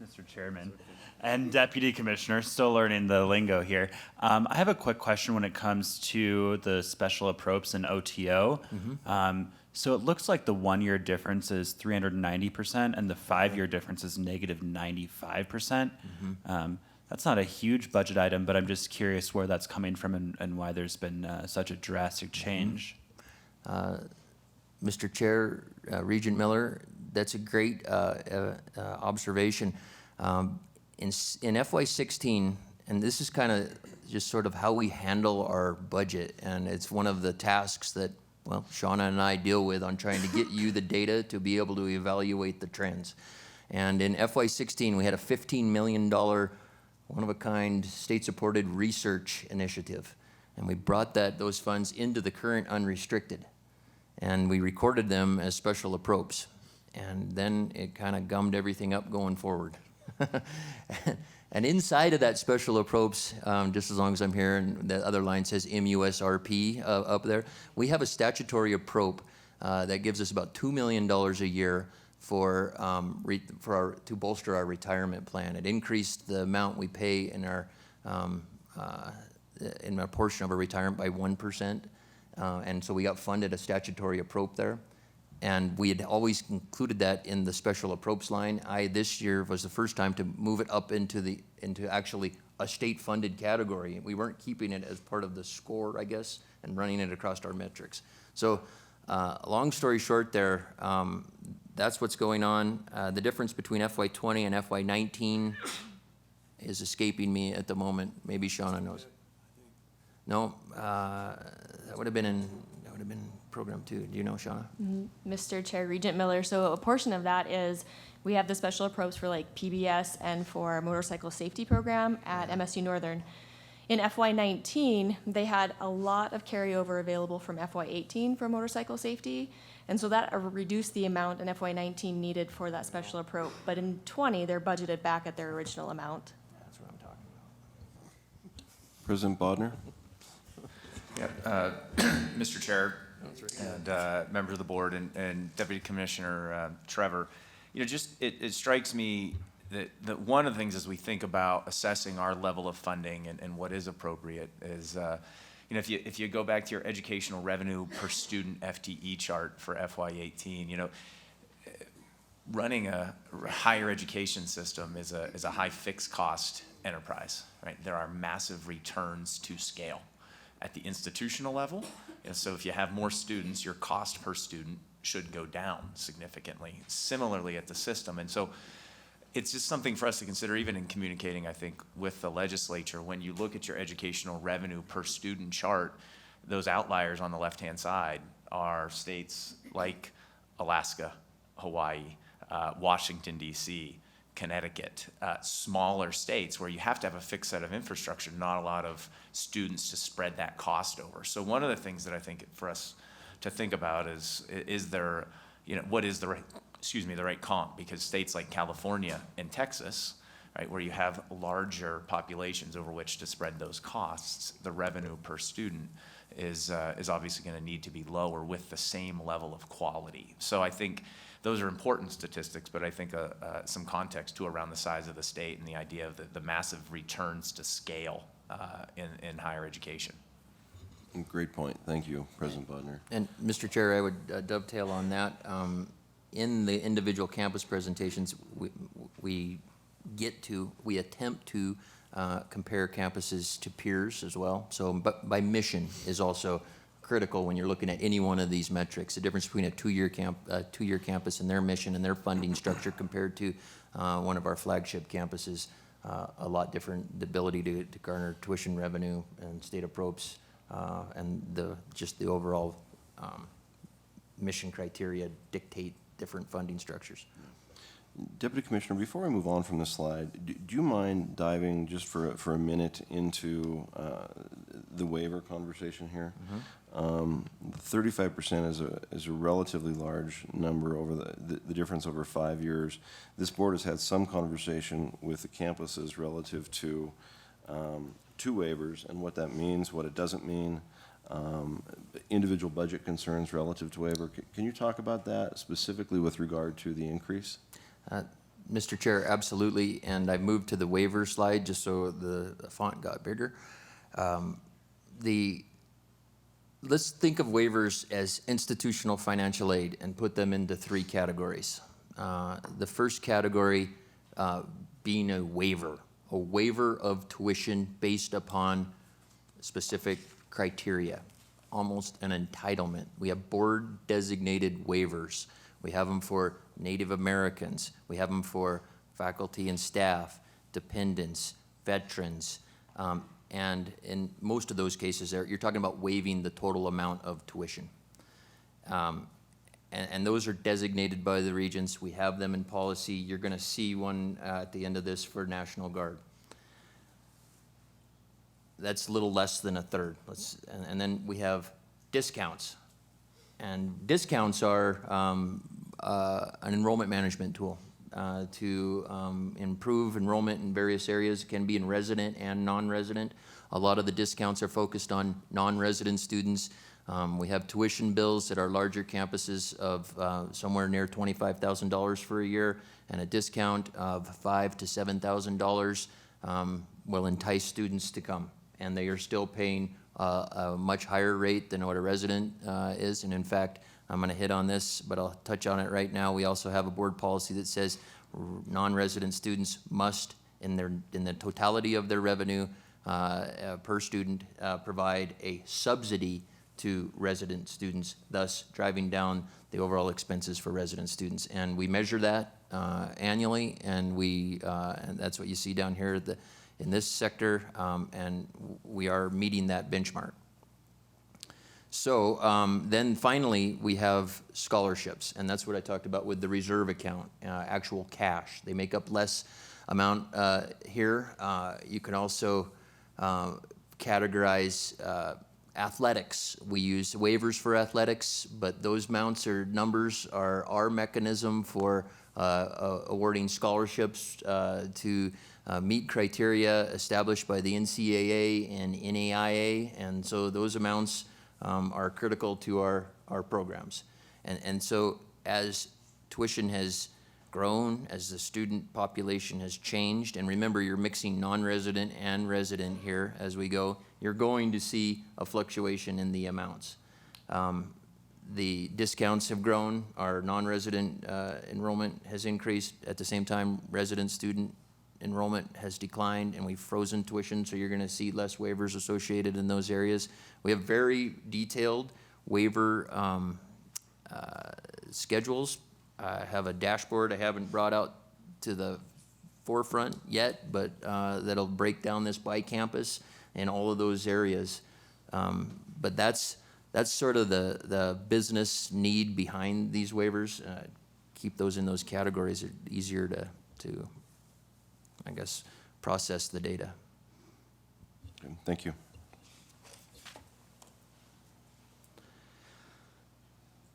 Mr. Chairman, and Deputy Commissioner, still learning the lingo here. I have a quick question when it comes to the special appropes and OTO. So it looks like the 1 year difference is 390% and the 5 year difference is negative 95%. That's not a huge budget item, but I'm just curious where that's coming from and why there's been such a drastic change. Mr. Chair, Regent Miller, that's a great observation. In FY16, and this is kind of just sort of how we handle our budget, and it's one of the tasks that, well, Shauna and I deal with on trying to get you the data to be able to evaluate the trends. And in FY16, we had a $15 million, one-of-a-kind, state-supported research initiative. And we brought those funds into the current unrestricted. And we recorded them as special appropes. And then it kind of gummed everything up going forward. And inside of that special appropes, just as long as I'm here, and the other line says MUSRP up there, we have a statutory apprope that gives us about $2 million a year to bolster our retirement plan. It increased the amount we pay in our portion of our retirement by 1%. And so we got funded a statutory apprope there. And we had always included that in the special appropes line. This year was the first time to move it up into actually a state-funded category. We weren't keeping it as part of the score, I guess, and running it across our metrics. So long story short there, that's what's going on. The difference between FY20 and FY19 is escaping me at the moment. Maybe Shauna knows. No, that would have been program 2. Do you know, Shauna? Mr. Chair, Regent Miller, so a portion of that is we have the special appropes for like PBS and for motorcycle safety program at MSU Northern. In FY19, they had a lot of carryover available from FY18 for motorcycle safety, and so that reduced the amount in FY19 needed for that special apprope. But in 20, they're budgeted back at their original amount. That's what I'm talking about. President Bodnar? Yeah, Mr. Chair and members of the board and Deputy Commissioner Trevor, you know, just it strikes me that one of the things as we think about assessing our level of funding and what is appropriate is, you know, if you go back to your educational revenue per student FTE chart for FY18, you know, running a higher education system is a high fixed cost enterprise, right? There are massive returns to scale at the institutional level. And so if you have more students, your cost per student should go down significantly. Similarly at the system. And so it's just something for us to consider even in communicating, I think, with the legislature. When you look at your educational revenue per student chart, those outliers on the left-hand side are states like Alaska, Hawaii, Washington, D.C., Connecticut, smaller states where you have to have a fixed set of infrastructure, not a lot of students to spread that cost over. So one of the things that I think for us to think about is there, you know, what is the right comp? Because states like California and Texas, right, where you have larger populations over which to spread those costs, the revenue per student is obviously going to need to be lower with the same level of quality. So I think those are important statistics, but I think some context too around the size of the state and the idea of the massive returns to scale in higher education. Great point. Thank you, President Bodnar. And Mr. Chair, I would dovetail on that. In the individual campus presentations, we attempt to compare campuses to peers as well. So, but by mission is also critical when you're looking at any one of these metrics. The difference between a two-year campus and their mission and their funding structure compared to one of our flagship campuses, a lot different. The ability to garner tuition revenue and state appropes and just the overall mission criteria dictate different funding structures. Deputy Commissioner, before we move on from this slide, do you mind diving just for a minute into the waiver conversation here? 35% is a relatively large number over the difference over 5 years. This board has had some conversation with the campuses relative to waivers and what that means, what it doesn't mean, individual budget concerns relative to waiver. Can you talk about that specifically with regard to the increase? Mr. Chair, absolutely, and I moved to the waiver slide just so the font got bigger. Let's think of waivers as institutional financial aid and put them into 3 categories. The first category being a waiver of tuition based upon specific criteria, almost an entitlement. We have board-designated waivers. We have them for Native Americans. We have them for faculty and staff, dependents, veterans, and in most of those cases, you're talking about waiving the total amount of tuition. And those are designated by the Regents. We have them in policy. You're going to see one at the end of this for National Guard. That's a little less than a third. And then we have discounts. And discounts are an enrollment management tool to improve enrollment in various areas. It can be in resident and non-resident. A lot of the discounts are focused on non-resident students. We have tuition bills at our larger campuses of somewhere near $25,000 for a year, and a discount of $5,000 to $7,000 will entice students to come. And they are still paying a much higher rate than what a resident is. And in fact, I'm going to hit on this, but I'll touch on it right now. We also have a board policy that says non-resident students must, in the totality of their revenue per student, provide a subsidy to resident students, thus driving down the overall expenses for resident students. And we measure that annually, and and that's what you see down here in this sector, and we are meeting that benchmark. So then finally, we have scholarships, and that's what I talked about with the reserve account, actual cash. They make up less amount here. You can also categorize athletics. We use waivers for athletics, but those amounts or numbers are our mechanism for awarding scholarships to meet criteria established by the NCAA and NAIA, and so those amounts are critical to our programs. And so as tuition has grown, as the student population has changed, and remember you're mixing non-resident and resident here as we go, you're going to see a fluctuation in the amounts. The discounts have grown, our non-resident enrollment has increased. At the same time, resident student enrollment has declined, and we've frozen tuition, so you're going to see less waivers associated in those areas. We have very detailed waiver schedules. I have a dashboard I haven't brought out to the forefront yet, but that'll break down this by campus in all of those areas. But that's sort of the business need behind these waivers. Keep those in those categories. They're easier to I guess, process the data. Okay, thank you.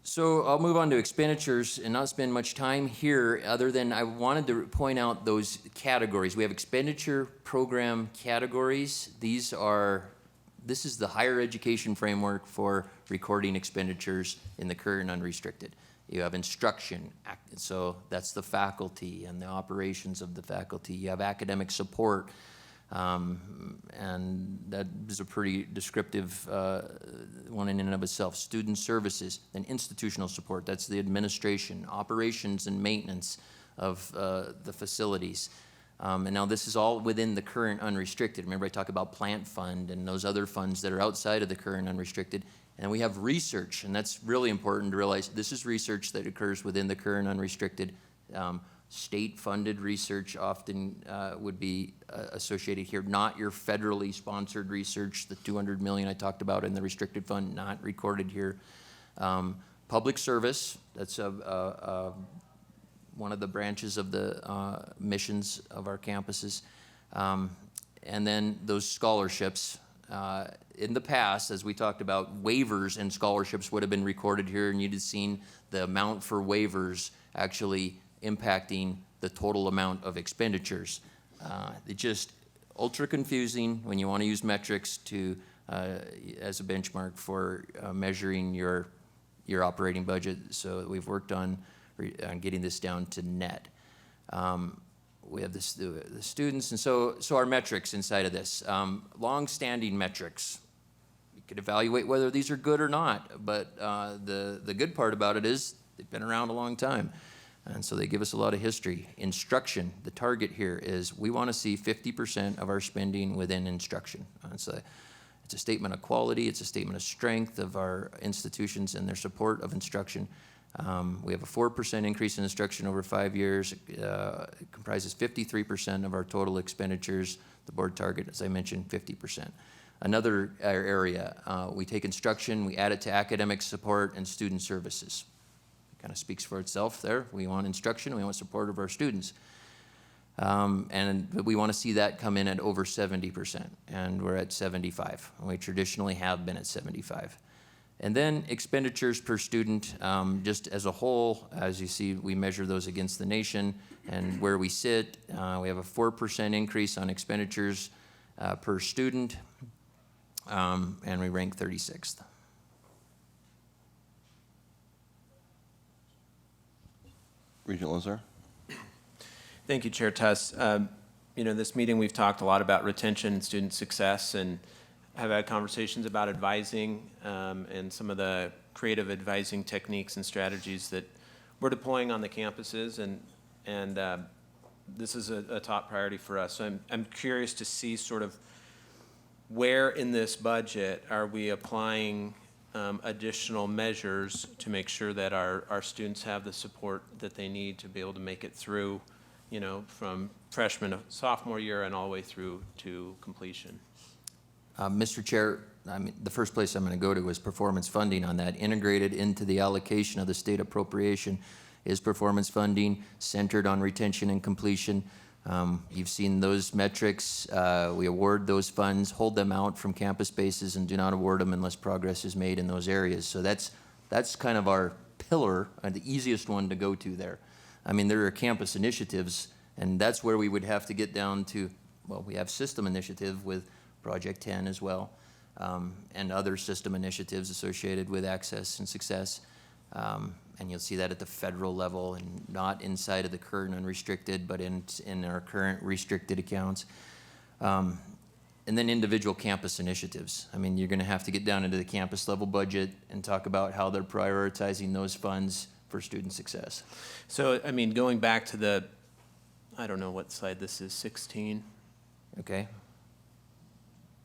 So I'll move on to expenditures and not spend much time here other than I wanted to point out those categories. We have expenditure program categories. This is the higher education framework for recording expenditures in the current unrestricted. You have instruction, so that's the faculty and the operations of the faculty. You have academic support, and that is a pretty descriptive one in and of itself. Student services, and institutional support, that's the administration, operations and maintenance of the facilities. And now this is all within the current unrestricted. Remember I talked about plant fund and those other funds that are outside of the current unrestricted. And we have research, and that's really important to realize this is research that occurs within the current unrestricted. State-funded research often would be associated here, not your federally sponsored research, the 200 million I talked about in the restricted fund, not recorded here. Public service, that's one of the branches of the missions of our campuses. And then those scholarships. In the past, as we talked about, waivers and scholarships would have been recorded here, and you'd have seen the amount for waivers actually impacting the total amount of expenditures. It's just ultra confusing when you want to use metrics to as a benchmark for measuring your operating budget. So we've worked on getting this down to net. We have the students, and so our metrics inside of this, long-standing metrics. You could evaluate whether these are good or not, but the good part about it is they've been around a long time, and so they give us a lot of history. Instruction, the target here is we want to see 50% of our spending within instruction. It's a statement of quality, it's a statement of strength of our institutions and their support of instruction. We have a 4% increase in instruction over 5 years. It comprises 53% of our total expenditures. The board target, as I mentioned, 50%. Another area, we take instruction, we add it to academic support and student services. It kind of speaks for itself there. We want instruction, we want support of our students. And we want to see that come in at over 70%, and we're at 75. We traditionally have been at 75. And then expenditures per student, just as a whole, as you see, we measure those against the nation and where we sit. We have a 4% increase on expenditures per student, and we rank 36th. Regent Lozar? Thank you, Chair Tuss. This meeting, we've talked a lot about retention and student success, and have had conversations about advising and some of the creative advising techniques and strategies that we're deploying on the campuses, and this is a top priority for us. So I'm curious to see sort of where in this budget are we applying additional measures to make sure that our students have the support that they need to be able to make it through, from freshman to sophomore year and all the way through to completion. Mr. Chair, the first place I'm going to go to is performance funding on that. Integrated into the allocation of the state appropriation is performance funding centered on retention and completion. You've seen those metrics. We award those funds, hold them out from campus spaces, and do not award them unless progress is made in those areas. So that's kind of our pillar, the easiest one to go to there. There are campus initiatives, and that's where we would have to get down to, well, we have system initiative with Project 10 as well, and other system initiatives associated with access and success. And you'll see that at the federal level and not inside of the current unrestricted, but in our current restricted accounts. And then individual campus initiatives. You're going to have to get down into the campus level budget and talk about how they're prioritizing those funds for student success. So, going back to I don't know what slide this is, 16? Okay.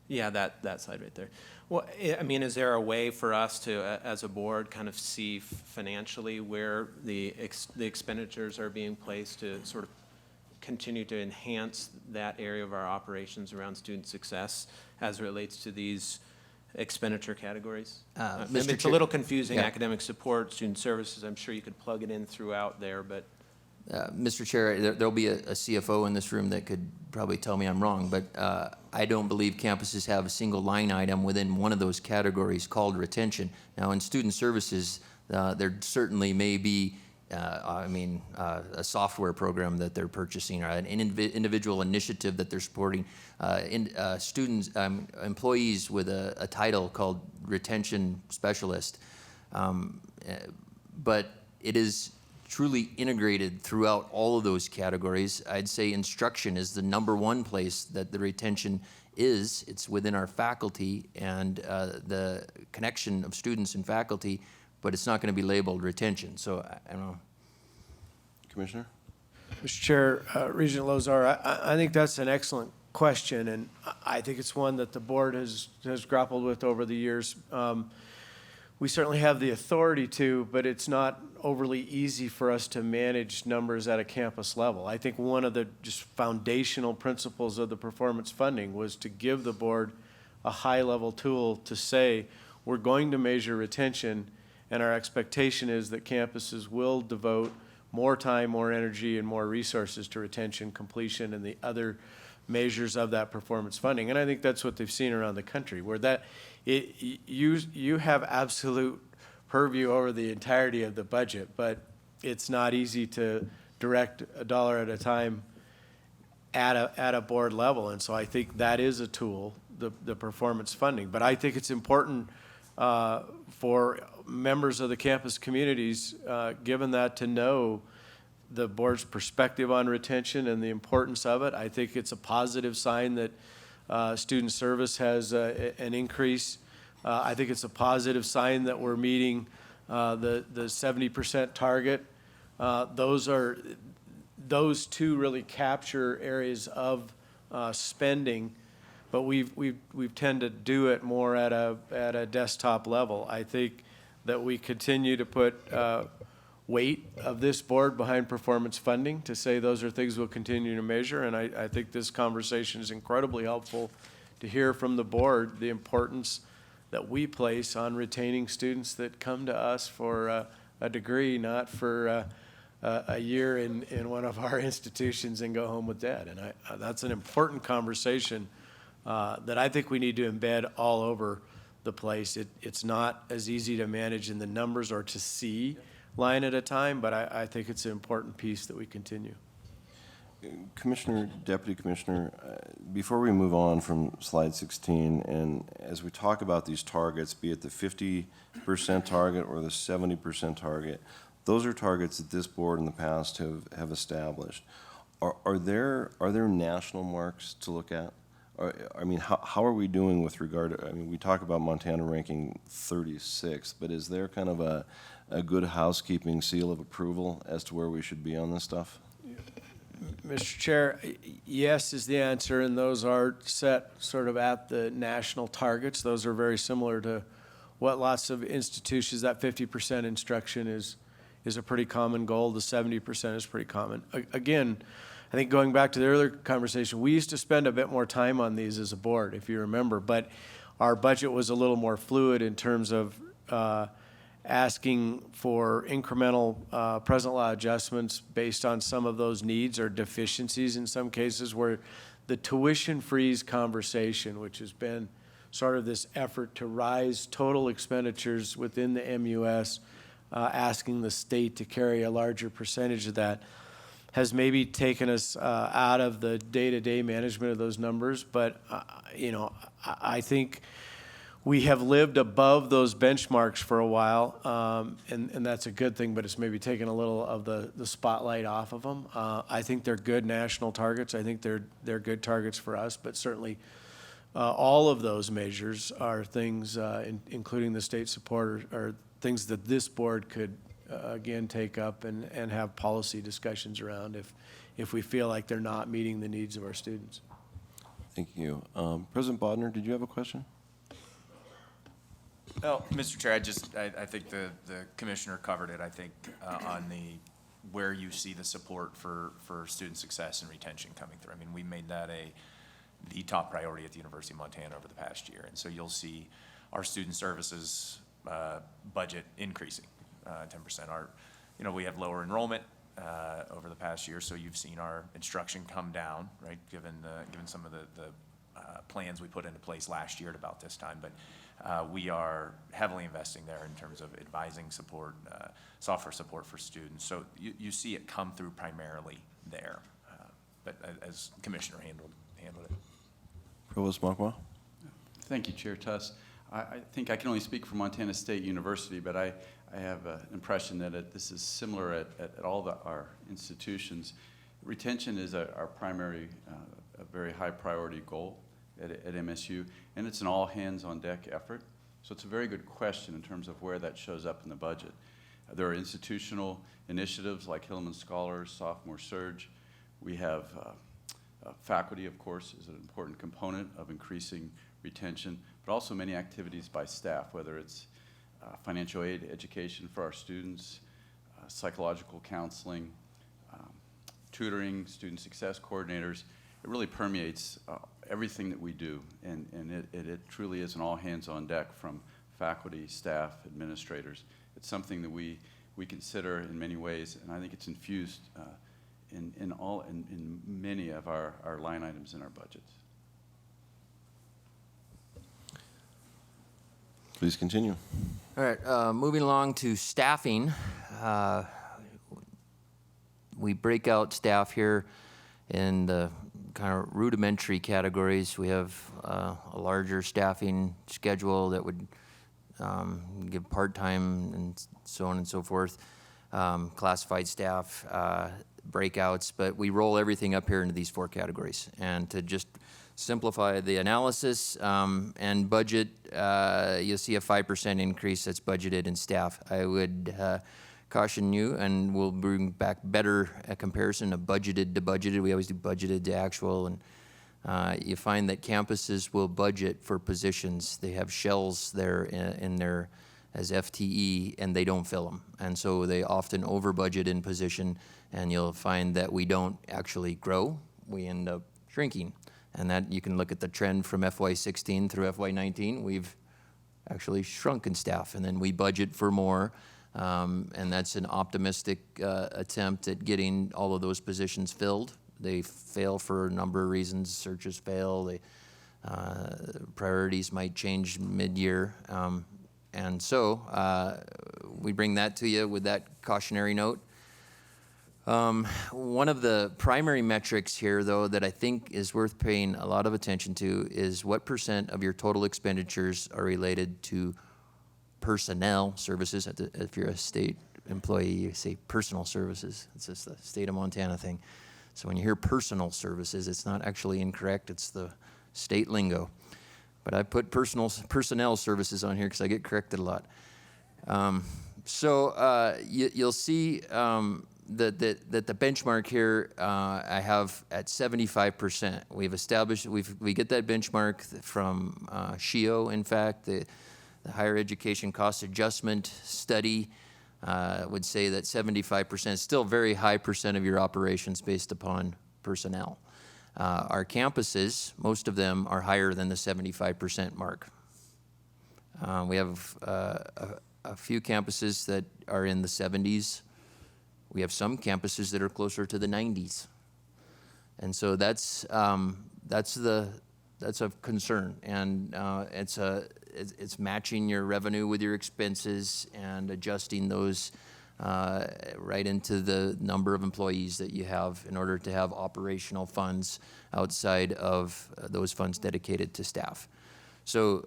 Yeah, that slide right there. Well, is there a way for us to, as a board, kind of see financially where the expenditures are being placed to sort of continue to enhance that area of our operations around student success as it relates to these expenditure categories? It's a little confusing, yeah. Academic support, student services, I'm sure you could plug it in throughout there, but. Mr. Chair, there'll be a CFO in this room that could probably tell me I'm wrong, but I don't believe campuses have a single line item within one of those categories called retention. Now, in student services, there certainly may be, a software program that they're purchasing or an individual initiative that they're supporting. Students, employees with a title called retention specialist, but it is truly integrated throughout all of those categories. I'd say instruction is the #1 place that the retention is. It's within our faculty and the connection of students and faculty, but it's not going to be labeled retention. So I don't know. Commissioner? Mr. Chair, Regent Lozar, I think that's an excellent question, and I think it's one that the board has grappled with over the years. we certainly have the authority to, but it's not overly easy for us to manage numbers at a campus level. I think one of the just foundational principles of the performance funding was to give the board a high-level tool to say, we're going to measure retention, and our expectation is that campuses will devote more time, more energy, and more resources to retention, completion, and the other measures of that performance funding. And I think that's what they've seen around the country, where you have absolute purview over the entirety of the budget, but it's not easy to direct a dollar at a time at a board level. And so I think that is a tool, the performance funding. But I think it's important for members of the campus communities, given that, to know the board's perspective on retention and the importance of it. I think it's a positive sign that student service has an increase. I think it's a positive sign that we're meeting the 70% target. Those two really capture areas of spending, but we've tended to do it more at a desktop level. I think that we continue to put weight of this board behind performance funding to say those are things we'll continue to measure, and I think this conversation is incredibly helpful to hear from the board the importance that we place on retaining students that come to us for a degree, not for a year in one of our institutions and go home with debt. And that's an important conversation that I think we need to embed all over the place. It's not as easy to manage in the numbers or to see line at a time, but I think it's an important piece that we continue. Commissioner, Deputy Commissioner, before we move on from slide 16, and as we talk about these targets, be it the 50% target or the 70% target, those are targets that this board in the past have established. Are there national marks to look at? I mean, how are we doing with regard to, I mean, we talk about Montana ranking 36, but is there kind of a good housekeeping seal of approval as to where we should be on this stuff? Mr. Chair, yes is the answer, and those are set sort of at the national targets. Those are very similar to what lots of institutions, that 50% instruction is a pretty common goal. The 70% is pretty common. Again, I think going back to the earlier conversation, we used to spend a bit more time on these as a board, if you remember, but our budget was a little more fluid in terms of asking for incremental present law adjustments based on some of those needs or deficiencies in some cases, where the tuition freeze conversation, which has been sort of this effort to rise total expenditures within the MUS, asking the state to carry a larger percentage of that, has maybe taken us out of the day-to-day management of those numbers. But, I think we have lived above those benchmarks for a while, and that's a good thing, but it's maybe taken a little of the spotlight off of them. I think they're good national targets. I think they're good targets for us, but certainly all of those measures are things, including the state support, are things that this board could, again, take up and have policy discussions around if we feel like they're not meeting the needs of our students. Thank you. President Bodnar, did you have a question? Well, Mr. Chair, I think the commissioner covered it, I think, on where you see the support for student success and retention coming through. I mean, we made that the top priority at the University of Montana over the past year. And so you'll see our student services budget increasing 10%. We have lower enrollment over the past year, so you've seen our instruction come down, right, given some of the plans we put into place last year at about this time. But we are heavily investing there in terms of advising support, software support for students. So you see it come through primarily there, but as Commissioner handled it. Provost Makwa? Thank you, Chair Tuss. I think I can only speak for Montana State University, but I have an impression that this is similar at all our institutions. Retention is our primary, a very high priority goal at MSU, and it's an all hands on deck effort. So it's a very good question in terms of where that shows up in the budget. There are institutional initiatives like Hillman Scholars, Sophomore Surge. We have faculty, of course, is an important component of increasing retention, but also many activities by staff, whether it's financial aid education for our students, psychological counseling, tutoring, student success coordinators. It really permeates everything that we do, and it truly is an all hands on deck from faculty, staff, administrators. It's something that we consider in many ways, and I think it's infused in many of our line items in our budgets. Please continue. All right, moving along to staffing. We break out staff here in the kind of rudimentary categories. We have a larger staffing schedule that would give part-time and so on and so forth, classified staff, breakouts, but we roll everything up here into these 4 categories. And to just simplify the analysis and budget, you'll see a 5% increase that's budgeted in staff. I would caution you, and we'll bring back better a comparison of budgeted to budgeted. We always do budgeted to actual, and you find that campuses will budget for positions. They have shells there in there as FTE, and they don't fill them. And so they often over budget in position, and you'll find that we don't actually grow. We end up shrinking. And that you can look at the trend from FY16 through FY19. We've actually shrunk in staff, and then we budget for more. And that's an optimistic attempt at getting all of those positions filled. They fail for a number of reasons. Searches fail. Priorities might change mid-year. And so we bring that to you with that cautionary note. One of the primary metrics here, though, that I think is worth paying a lot of attention to is what % of your total expenditures are related to personnel services. If you're a state employee, you say personal services. It's just the state of Montana thing. So when you hear personal services, it's not actually incorrect. It's the state lingo. But I put personnel services on here because I get corrected a lot. You'll see that the benchmark here I have at 75%. We've established, we get that benchmark from SHIO, in fact, the Higher Education Cost Adjustment Study would say that 75% is still a very high percent of your operations based upon personnel. Our campuses, most of them are higher than the 75% mark. We have a few campuses that are in the 70s. We have some campuses that are closer to the 90s. And so that's of concern. And it's matching your revenue with your expenses and adjusting those right into the number of employees that you have in order to have operational funds outside of those funds dedicated to staff. So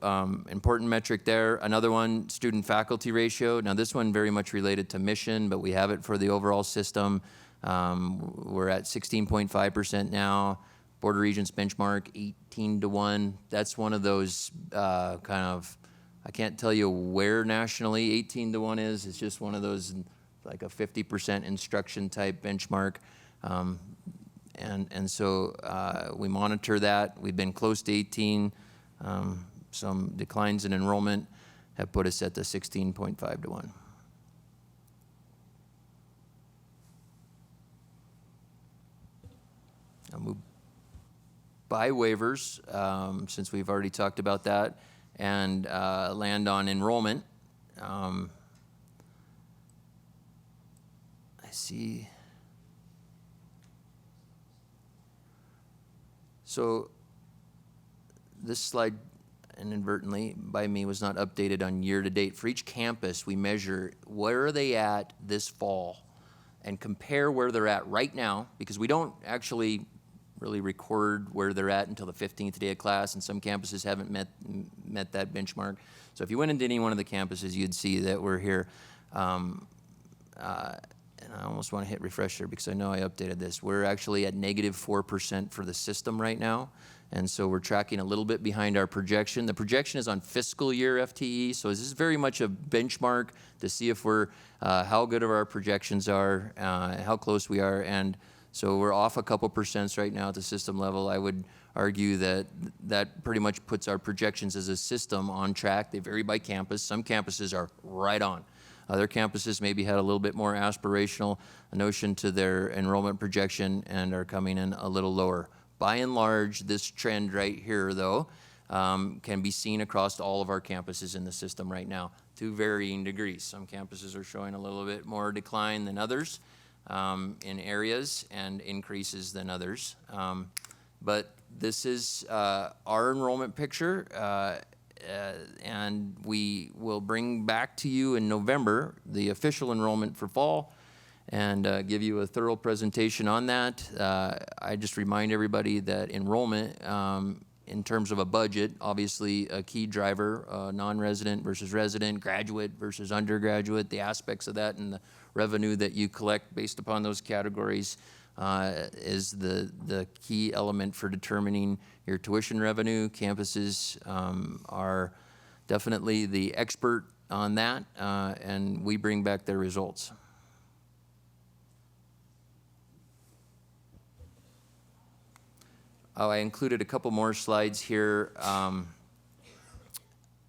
important metric there. Another one, student-faculty ratio. Now this one very much related to mission, but we have it for the overall system. We're at 16.5% now. Board of Regents benchmark 18-1. That's one of those kind of, I can't tell you where nationally 18-1 is. It's just one of those like a 50% instruction type benchmark. And so we monitor that. We've been close to 18. Some declines in enrollment have put us at the 16.5-1. I'll move by waivers, since we've already talked about that, and land on enrollment. I see. So this slide, inadvertently by me, was not updated on year to date. For each campus, we measure where are they at this fall and compare where they're at right now, because we don't actually really record where they're at until the 15th day of class, and some campuses haven't met that benchmark. So if you went into any one of the campuses, you'd see that we're here. And I almost want to hit refresh here because I know I updated this. We're actually at -4% for the system right now. And so we're tracking a little bit behind our projection. The projection is on fiscal year FTE, so this is very much a benchmark to see if we're, how good of our projections are, how close we are. And so we're off a couple percents right now at the system level. I would argue that that pretty much puts our projections as a system on track. They vary by campus. Some campuses are right on. Other campuses maybe had a little bit more aspirational notion to their enrollment projection and are coming in a little lower. By and large, this trend right here, though, can be seen across all of our campuses in the system right now to varying degrees. Some campuses are showing a little bit more decline than others in areas and increases than others. But this is our enrollment picture, and we will bring back to you in November the official enrollment for fall and give you a thorough presentation on that. I just remind everybody that enrollment, in terms of a budget, obviously a key driver, non-resident versus resident, graduate versus undergraduate, the aspects of that and the revenue that you collect based upon those categories is the key element for determining your tuition revenue. Campuses are definitely the expert on that, and we bring back their results. Oh, I included a couple more slides here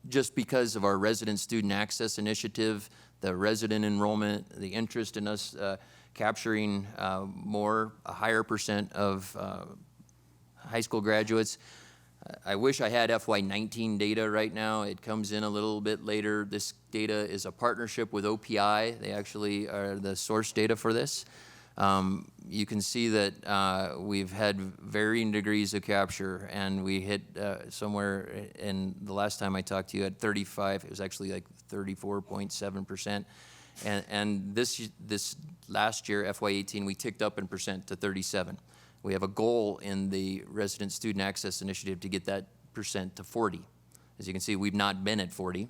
just because of our resident student access initiative, the resident enrollment, the interest in us capturing a higher percent of high school graduates. I wish I had FY19 data right now. It comes in a little bit later. This data is a partnership with OPI. They actually are the source data for this. You can see that we've had varying degrees of capture, and we hit somewhere in the last time I talked to you at 35. It was actually like 34.7%. And this last year, FY18, we ticked up in percent to 37. We have a goal in the Resident Student Access Initiative to get that percent to 40. As you can see, we've not been at 40.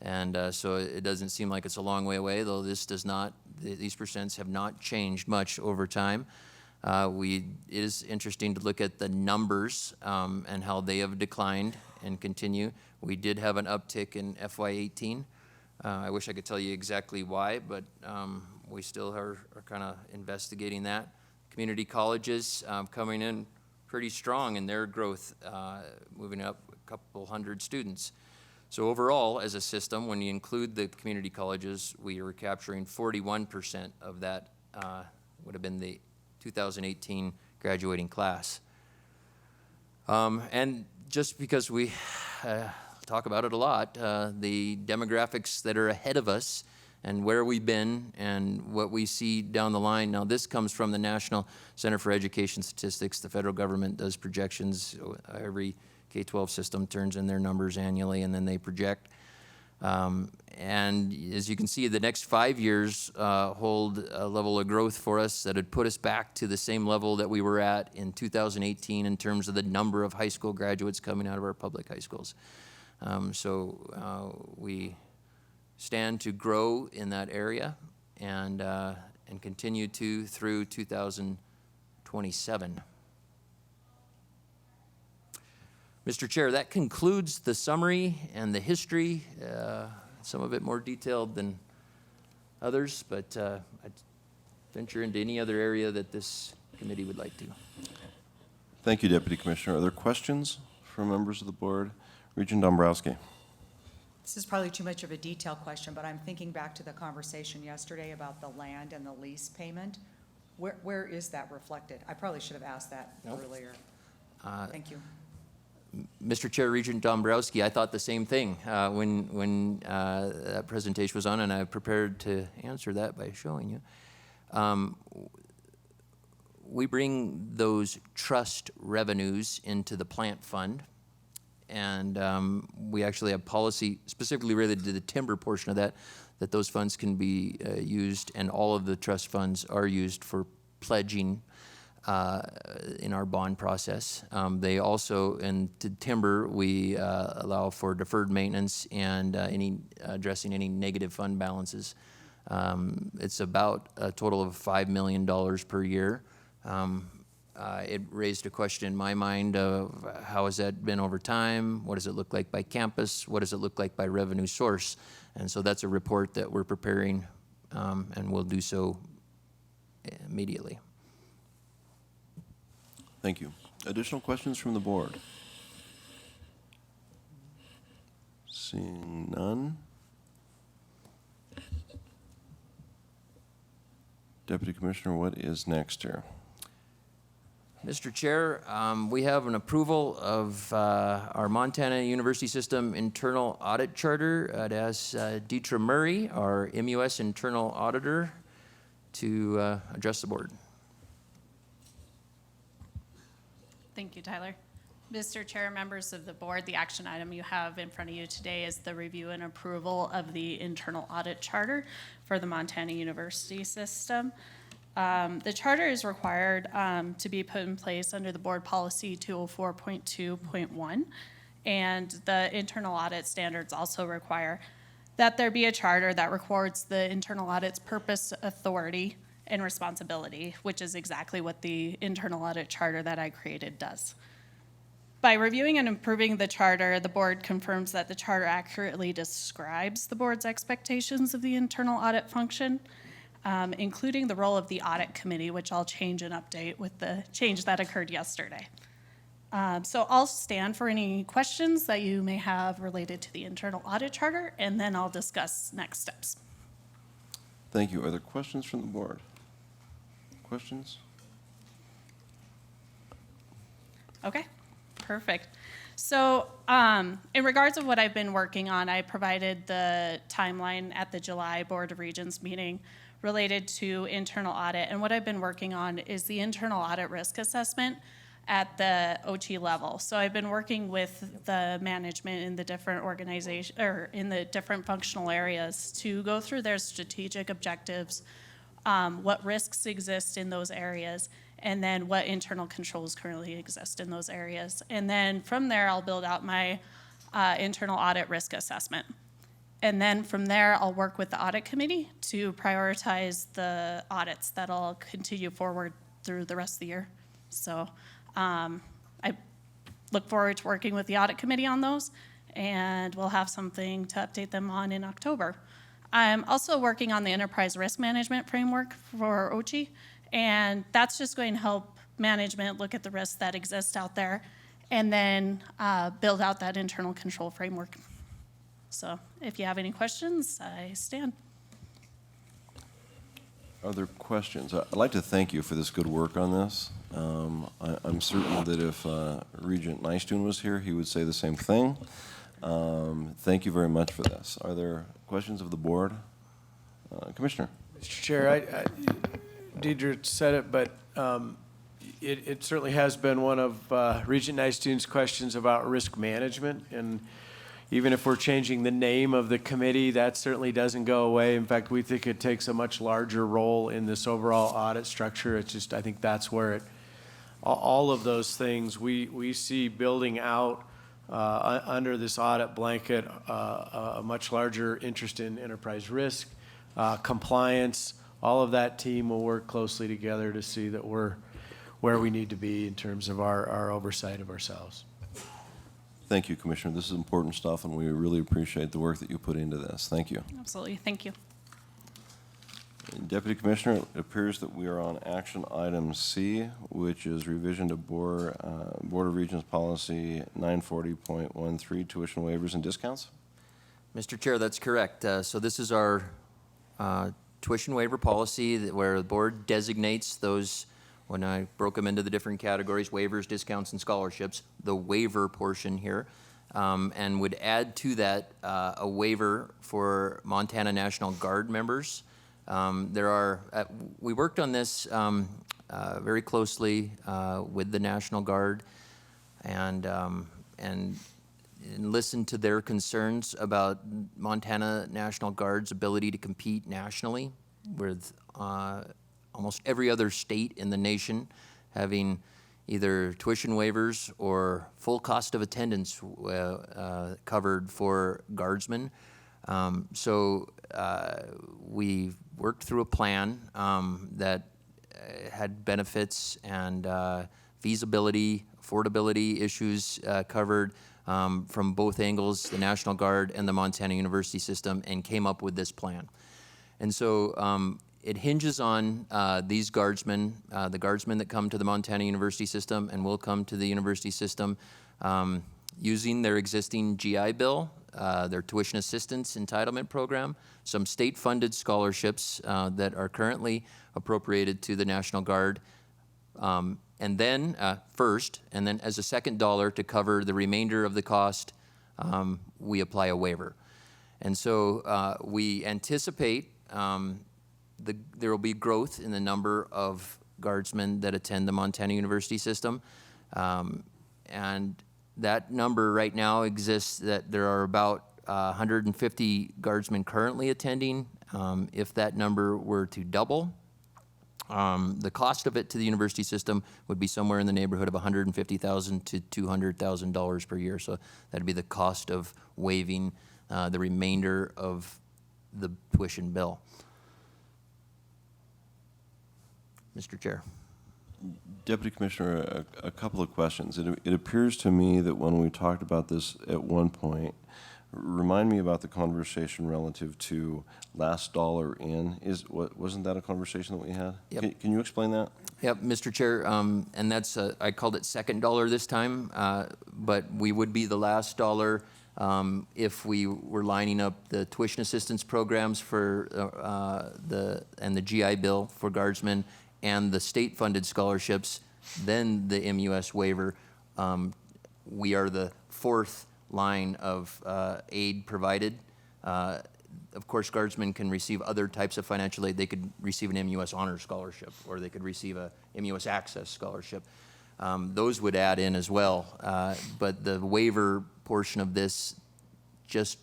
And so it doesn't seem like it's a long way away, though this does not, these percents have not changed much over time. It is interesting to look at the numbers and how they have declined and continue. We did have an uptick in FY18. I wish I could tell you exactly why, but we still are kind of investigating that. Community colleges coming in pretty strong in their growth, moving up a couple hundred students. So overall, as a system, when you include the community colleges, we were capturing 41% of that would have been the 2018 graduating class. And just because we talk about it a lot, the demographics that are ahead of us and where we've been and what we see down the line. Now, this comes from the National Center for Education Statistics. The federal government does projections. Every K-12 system turns in their numbers annually, and then they project. And as you can see, the next 5 years hold a level of growth for us that would put us back to the same level that we were at in 2018 in terms of the number of high school graduates coming out of our public high schools. So we stand to grow in that area and continue to through 2027. Mr. Chair, that concludes the summary and the history, some of it more detailed than others, but I'd venture into any other area that this committee would like to. Thank you, Deputy Commissioner. Are there questions from members of the board? Regent Dombrowski. This is probably too much of a detailed question, but I'm thinking back to the conversation yesterday about the land and the lease payment. Where is that reflected? I probably should have asked that earlier. Thank you. Mr. Chair, Regent Dombrowski, I thought the same thing when that presentation was on, and I prepared to answer that by showing you. We bring those trust revenues into the plant fund, and we actually have policy specifically related to the timber portion of that those funds can be used, and all of the trust funds are used for pledging in our bond process. They also, in timber, we allow for deferred maintenance and addressing any negative fund balances. It's about a total of $5 million per year. It raised a question in my mind of how has that been over time? What does it look like by campus? What does it look like by revenue source? And so that's a report that we're preparing, and we'll do so immediately. Thank you. Additional questions from the board? Seeing none. Deputy Commissioner, what is next here? Mr. Chair, we have an approval of our Montana University System Internal Audit Charter. It asks Deetra Murray, our MUS Internal Auditor, to address the board. Thank you, Tyler. Mr. Chair, members of the board, the action item you have in front of you today is the review and approval of the internal audit charter for the Montana University System. The charter is required to be put in place under the board policy 204.2.1, and the internal audit standards also require that there be a charter that records the internal audit's purpose, authority, and responsibility, which is exactly what the internal audit charter that I created does. By reviewing and improving the charter, the board confirms that the charter accurately describes the board's expectations of the internal audit function, including the role of the audit committee, which I'll change and update with the change that occurred yesterday. So I'll stand for any questions that you may have related to the internal audit charter, and then I'll discuss next steps. Thank you. Are there questions from the board? Questions? Okay, perfect. So in regards of what I've been working on, I provided the timeline at the July Board of Regents meeting related to internal audit. And what I've been working on is the internal audit risk assessment at the OT level. So I've been working with the management in the different organization or in the different functional areas to go through their strategic objectives, what risks exist in those areas, and then what internal controls currently exist in those areas. And then from there, I'll build out my internal audit risk assessment. And then from there, I'll work with the audit committee to prioritize the audits that'll continue forward through the rest of the year. So I look forward to working with the audit committee on those, and we'll have something to update them on in October. I'm also working on the enterprise risk management framework for OCHI, and that's just going to help management look at the risks that exist out there and then build out that internal control framework. So if you have any questions, I stand. Are there questions? I'd like to thank you for this good work on this. I'm certain that if Regent Nystuen was here, he would say the same thing. Thank you very much for this. Are there questions of the board? Commissioner. Mr. Chair, Deidre said it, but it certainly has been one of Regent Nystuen's questions about risk management. And even if we're changing the name of the committee, that certainly doesn't go away. In fact, we think it takes a much larger role in this overall audit structure. It's just, I think that's where it, all of those things we see building out under this audit blanket, a much larger interest in enterprise risk, compliance. All of that team will work closely together to see that we're where we need to be in terms of our oversight of ourselves. Thank you, Commissioner. This is important stuff, and we really appreciate the work that you put into this. Thank you. Absolutely, thank you. Deputy Commissioner, it appears that we are on action item C, which is revision to Board of Regents Policy 940.13, tuition waivers and discounts. Mr. Chair, that's correct. So this is our tuition waiver policy where the board designates those, when I broke them into the different categories, waivers, discounts, and scholarships, the waiver portion here, and would add to that a waiver for Montana National Guard members. We worked on this very closely with the National Guard and listened to their concerns about Montana National Guard's ability to compete nationally with almost every other state in the nation having either tuition waivers or full cost of attendance covered for guardsmen. So we worked through a plan that had benefits and feasibility, affordability issues covered from both angles, the National Guard and the Montana University System, and came up with this plan. And so it hinges on these guardsmen, the guardsmen that come to the Montana University system and will come to the university system using their existing GI Bill, their tuition assistance entitlement program, some state-funded scholarships that are currently appropriated to the National Guard, and then first, and then as a second dollar to cover the remainder of the cost, we apply a waiver. And so we anticipate there will be growth in the number of guardsmen that attend the Montana University system. And that number right now exists that there are about 150 guardsmen currently attending. If that number were to double, the cost of it to the university system would be somewhere in the neighborhood of $150,000 to $200,000 per year. So that'd be the cost of waiving the remainder of the tuition bill. Mr. Chair. Deputy Commissioner, a couple of questions. It appears to me that when we talked about this at one point, remind me about the conversation relative to last dollar in. Wasn't that a conversation that we had? Yep. Can you explain that? Yep, Mr. Chair, and that's, I called it second dollar this time, but we would be the last dollar if we were lining up the tuition assistance programs for the GI Bill for guardsmen and the state-funded scholarships, then the MUS waiver. We are the fourth line of aid provided. Of course, guardsmen can receive other types of financial aid. They could receive an MUS honor scholarship, or they could receive a MUS access scholarship. Those would add in as well. But the waiver portion of this, just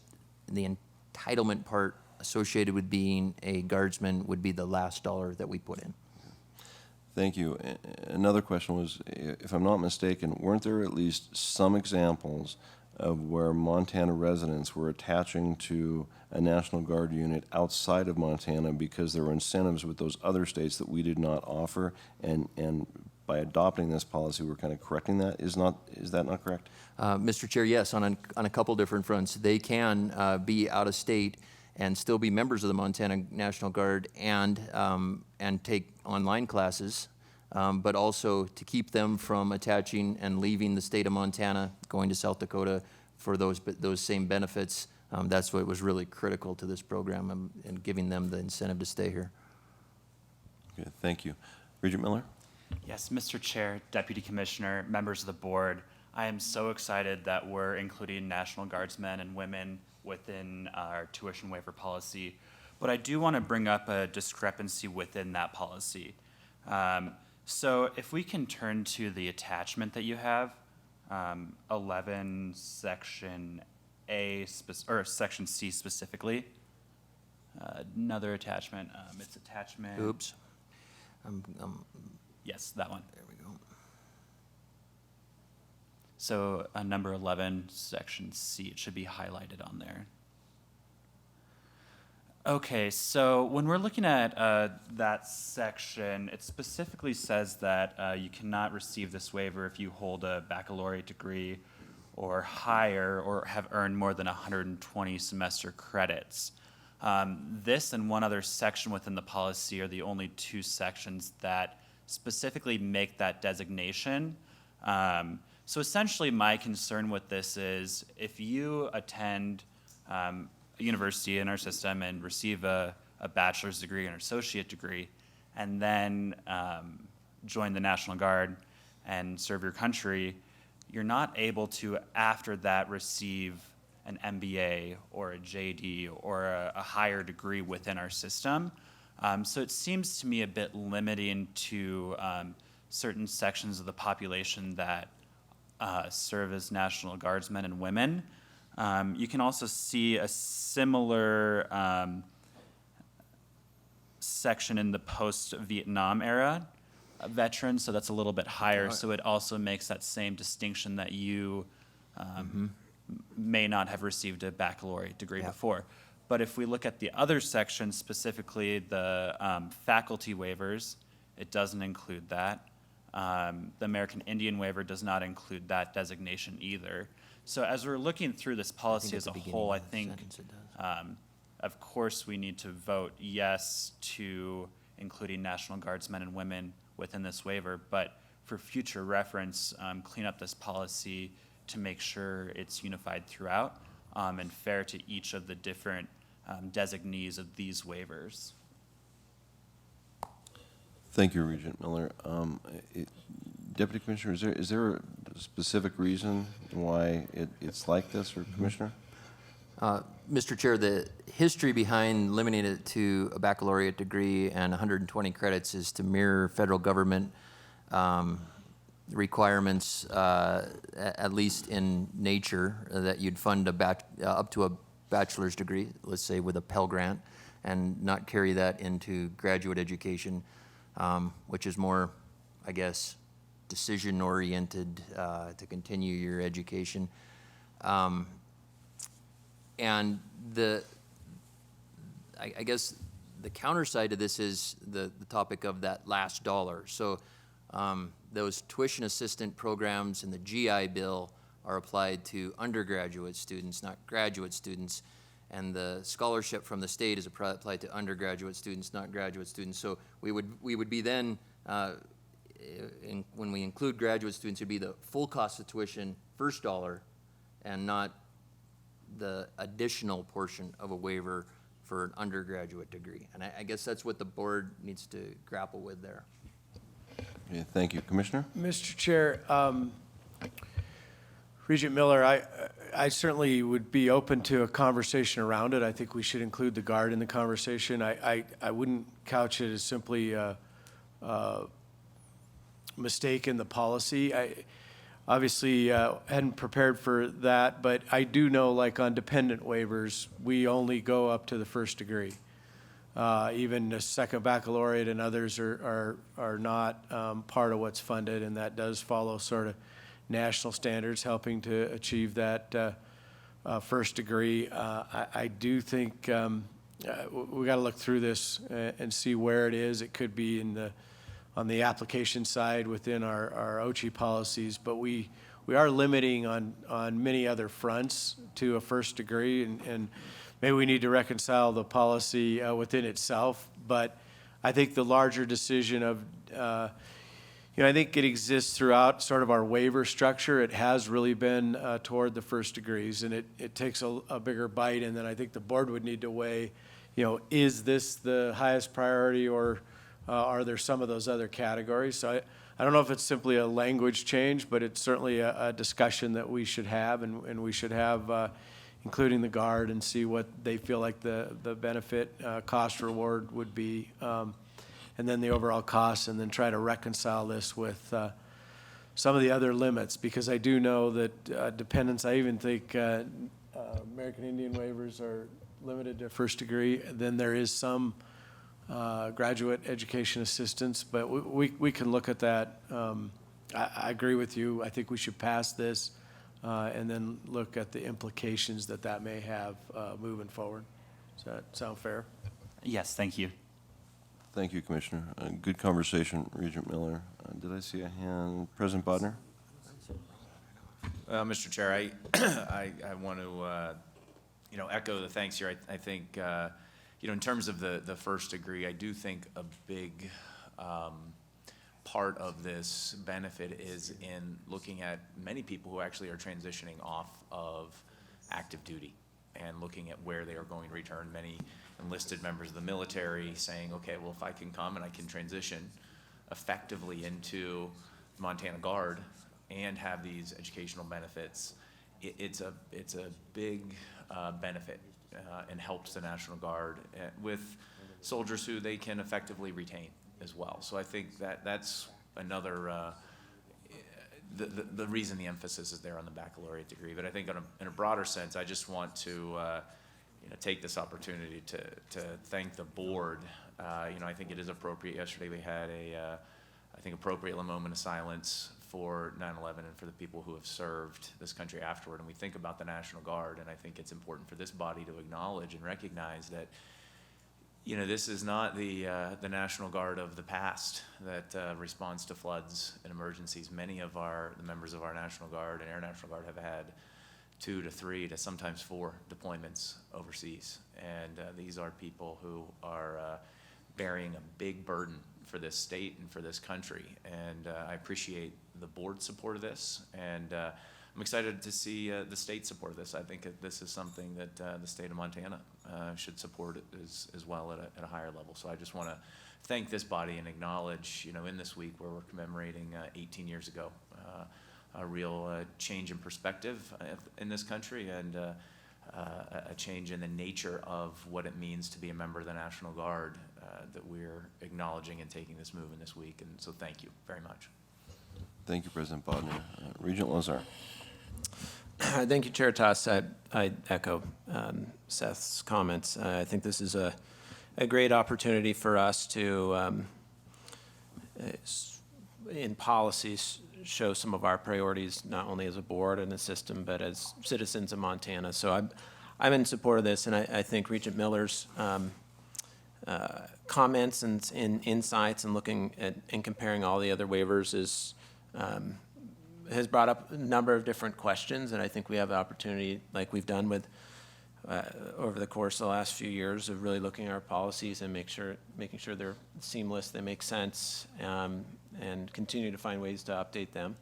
the entitlement part associated with being a guardsman, would be the last dollar that we put in. Thank you. Another question was, if I'm not mistaken, weren't there at least some examples of where Montana residents were attaching to a National Guard unit outside of Montana because there were incentives with those other states that we did not offer, and by adopting this policy, we're kind of correcting that? Is that not correct? Mr. Chair, yes, on a couple different fronts. They can be out of state and still be members of the Montana National Guard and take online classes, but also to keep them from attaching and leaving the state of Montana, going to South Dakota for those same benefits. That's what was really critical to this program and giving them the incentive to stay here. Okay, thank you. Regent Miller? Yes, Mr. Chair, Deputy Commissioner, members of the board, I am so excited that we're including National Guardsmen and women within our tuition waiver policy. But I do want to bring up a discrepancy within that policy. So if we can turn to the attachment that you have, 11 Section A, or Section C specifically. Another attachment, it's attachment. Oops. Yes, that one. There we go. So number 11, Section C, it should be highlighted on there. Okay, so when we're looking at that section, it specifically says that you cannot receive this waiver if you hold a baccalaureate degree or higher or have earned more than 120 semester credits. This and one other section within the policy are the only two sections that specifically make that designation. So essentially my concern with this is if you attend a university in our system and receive a bachelor's degree or an associate degree and then join the National Guard and serve your country, you're not able to after that receive an MBA or a JD or a higher degree within our system. So it seems to me a bit limiting to certain sections of the population that serve as National Guardsmen and women. You can also see a similar section in the post-Vietnam era veterans, so that's a little bit higher. So it also makes that same distinction that you may not have received a baccalaureate degree before. But if we look at the other section, specifically the faculty waivers, it doesn't include that. The American Indian waiver does not include that designation either. So as we're looking through this policy as a whole, I think of course, we need to vote yes to including National Guardsmen and women within this waiver, but for future reference, clean up this policy to make sure it's unified throughout and fair to each of the different designees of these waivers. Thank you, Regent Miller. Deputy Commissioner, is there a specific reason why it's like this, or Commissioner? Mr. Chair, the history behind limiting it to a baccalaureate degree and 120 credits is to mirror federal government requirements, at least in nature, that you'd fund up to a bachelor's degree, let's say with a Pell Grant, and not carry that into graduate education, which is more, I guess, decision-oriented to continue your education. And I guess the counter side to this is the topic of that last dollar. So those tuition assistant programs in the GI Bill are applied to undergraduate students, not graduate students. And the scholarship from the state is applied to undergraduate students, not graduate students. So we would be then, when we include graduate students, it would be the full cost of tuition, first dollar, and not the additional portion of a waiver for an undergraduate degree. And I guess that's what the board needs to grapple with there. Okay, thank you. Commissioner? Mr. Chair, Regent Miller, I certainly would be open to a conversation around it. I think we should include the Guard in the conversation. I wouldn't couch it as simply a mistake in the policy. I obviously hadn't prepared for that, but I do know, like on dependent waivers, we only go up to the first degree. Even a second baccalaureate and others are not part of what's funded, and that does follow sort of national standards, helping to achieve that first degree. I do think we got to look through this and see where it is. It could be on the application side within our OCHI policies, but we are limiting on many other fronts to a first degree, and maybe we need to reconcile the policy within itself. But I think the larger decision of, I think it exists throughout sort of our waiver structure. It has really been toward the first degrees, and it takes a bigger bite, and then I think the board would need to weigh, is this the highest priority, or are there some of those other categories? So I don't know if it's simply a language change, but it's certainly a discussion that we should have, and we should have, including the Guard, and see what they feel like the benefit cost reward would be, and then the overall cost, and then try to reconcile this with some of the other limits, because I do know that dependents, I even think American Indian waivers are limited to first degree. Then there is some graduate education assistance, but we can look at that. I agree with you. I think we should pass this and then look at the implications that may have moving forward. Does that sound fair? Yes, thank you. Thank you, Commissioner. Good conversation, Regent Miller. Did I see a hand? President Bodnar? Mr. Chair, I want to, echo the thanks here. I think, in terms of the first degree, I do think a big part of this benefit is in looking at many people who actually are transitioning off of active duty and looking at where they are going to return. Many enlisted members of the military saying, okay, well, if I can come and I can transition effectively into Montana Guard and have these educational benefits, it's a big benefit and helps the National Guard with soldiers who they can effectively retain as well. So I think that's another, the reason the emphasis is there on the baccalaureate degree. But I think in a broader sense, I just want to take this opportunity to thank the board. I think it is appropriate. Yesterday we had I think appropriate moment of silence for 9/11 and for the people who have served this country afterward. And we think about the National Guard, and I think it's important for this body to acknowledge and recognize that this is not the National Guard of the past that responds to floods and emergencies. Many of the members of our National Guard and Air National Guard have had 2 to 3 to sometimes 4 deployments overseas. And these are people who are bearing a big burden for this state and for this country. And I appreciate the board's support of this. And I'm excited to see the state support this. I think that this is something that the state of Montana should support as well at a higher level. So I just want to thank this body and acknowledge, you know, in this week where we're commemorating 18 years ago, a real change in perspective in this country, and a change in the nature of what it means to be a member of the National Guard that we're acknowledging and taking this move in this week. And so thank you very much. Thank you, President Bodnar. Regent Lozar. Thank you, Chair Tuss. I echo Seth's comments. I think this is a great opportunity for us to, in policies, show some of our priorities, not only as a board and a system, but as citizens of Montana. So I'm in support of this, and I think Regent Miller's comments and insights and looking at and comparing all the other waivers is has brought up a number of different questions, and I think we have the opportunity, like we've done with over the course of the last few years, of really looking at our policies and making sure they're seamless, they make sense, and continue to find ways to update them.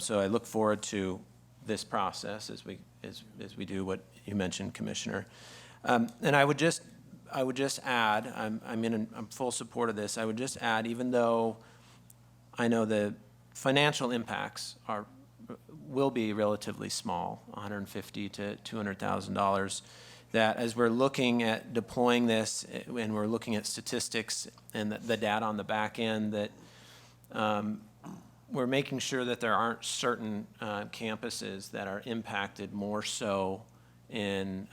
So I look forward to this process as we do what you mentioned, Commissioner. And I would just add, I'm in full support of this. I would just add, even though I know the financial impacts will be relatively small, $150,000 to $200,000, that as we're looking at deploying this and we're looking at statistics and the data on the back end, that we're making sure that there aren't certain campuses that are impacted more so in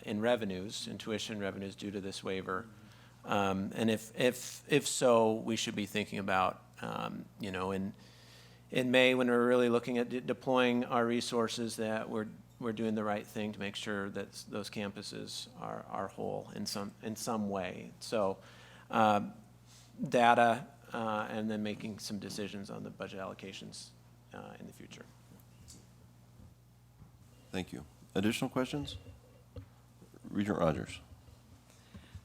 revenues, in tuition revenues due to this waiver. And if so, we should be thinking about, you know, in May, when we're really looking at deploying our resources, that we're doing the right thing to make sure that those campuses are whole in some way. So data and then making some decisions on the budget allocations in the future. Thank you. Additional questions? Regent Rogers.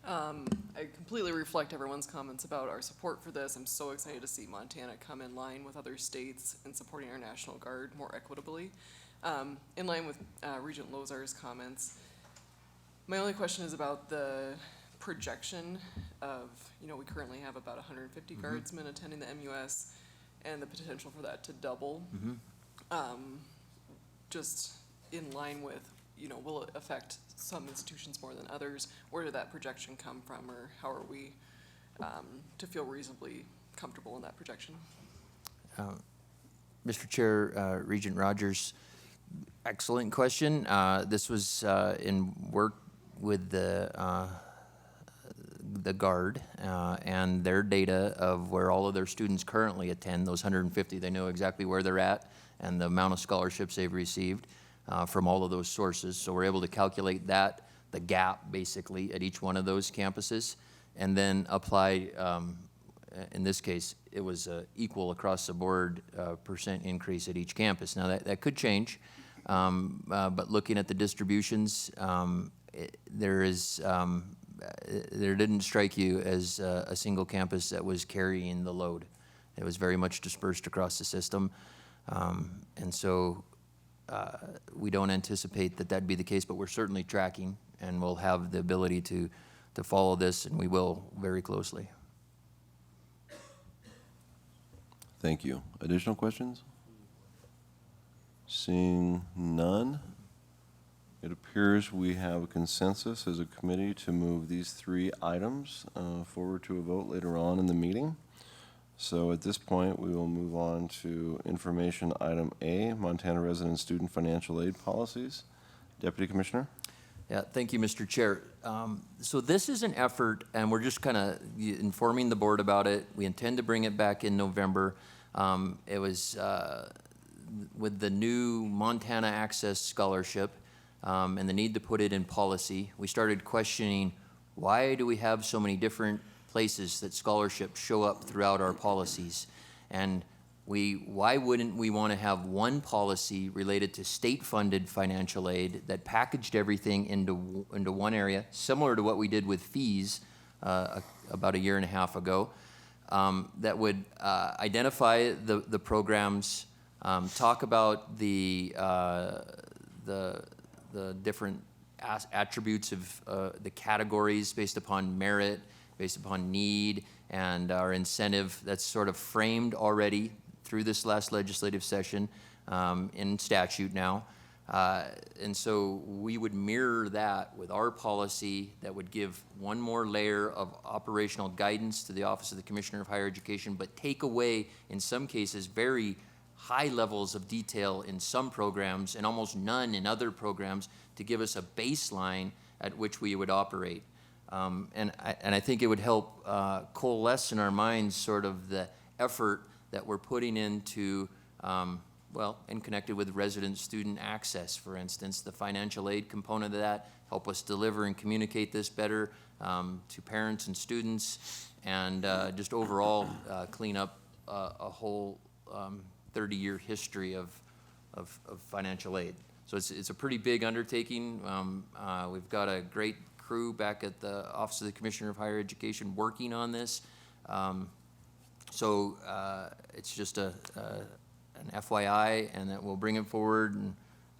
I completely reflect everyone's comments about our support for this. I'm so excited to see Montana come in line with other states in supporting our National Guard more equitably. In line with Regent Lozar's comments, my only question is about the projection of, you know, we currently have about 150 guardsmen attending the MUS, and the potential for that to double. Just in line with, you know, will it affect some institutions more than others? Where did that projection come from, or how are we to feel reasonably comfortable in that projection? Mr. Chair, Regent Rogers, excellent question. This was in work with the Guard and their data of where all of their students currently attend, those 150. They know exactly where they're at and the amount of scholarships they've received from all of those sources. So we're able to calculate that, the gap basically at each one of those campuses, and then apply, in this case, it was equal across the board percent increase at each campus. Now that could change, but looking at the distributions, there didn't strike you as a single campus that was carrying the load. It was very much dispersed across the system. And so we don't anticipate that that'd be the case, but we're certainly tracking, and we'll have the ability to follow this, and we will very closely. Thank you. Additional questions? Seeing none, it appears we have a consensus as a committee to move these 3 items forward to a vote later on in the meeting. So at this point, we will move on to information item A, Montana Resident Student Financial Aid Policies. Deputy Commissioner? Yeah, thank you, Mr. Chair. So this is an effort, and we're just kind of informing the board about it. We intend to bring it back in November. It was with the new Montana Access Scholarship and the need to put it in policy. We started questioning, why do we have so many different places that scholarships show up throughout our policies? And why wouldn't we want to have one policy related to state-funded financial aid that packaged everything into one area, similar to what we did with fees about a year and a half ago, that would identify the programs, talk about the different attributes of the categories based upon merit, based upon need, and our incentive that's sort of framed already through this last legislative session in statute now. And so we would mirror that with our policy that would give one more layer of operational guidance to the Office of the Commissioner of Higher Education, but take away, in some cases, very high levels of detail in some programs and almost none in other programs to give us a baseline at which we would operate. And I think it would help coalesce in our minds sort of the effort that we're putting into, well, and connected with resident-student access, for instance, the financial aid component of that, help us deliver and communicate this better to parents and students, and just overall clean up a whole 30-year history of financial aid. So it's a pretty big undertaking. We've got a great crew back at the Office of the Commissioner of Higher Education working on this. So it's just an FYI, and that we'll bring it forward. And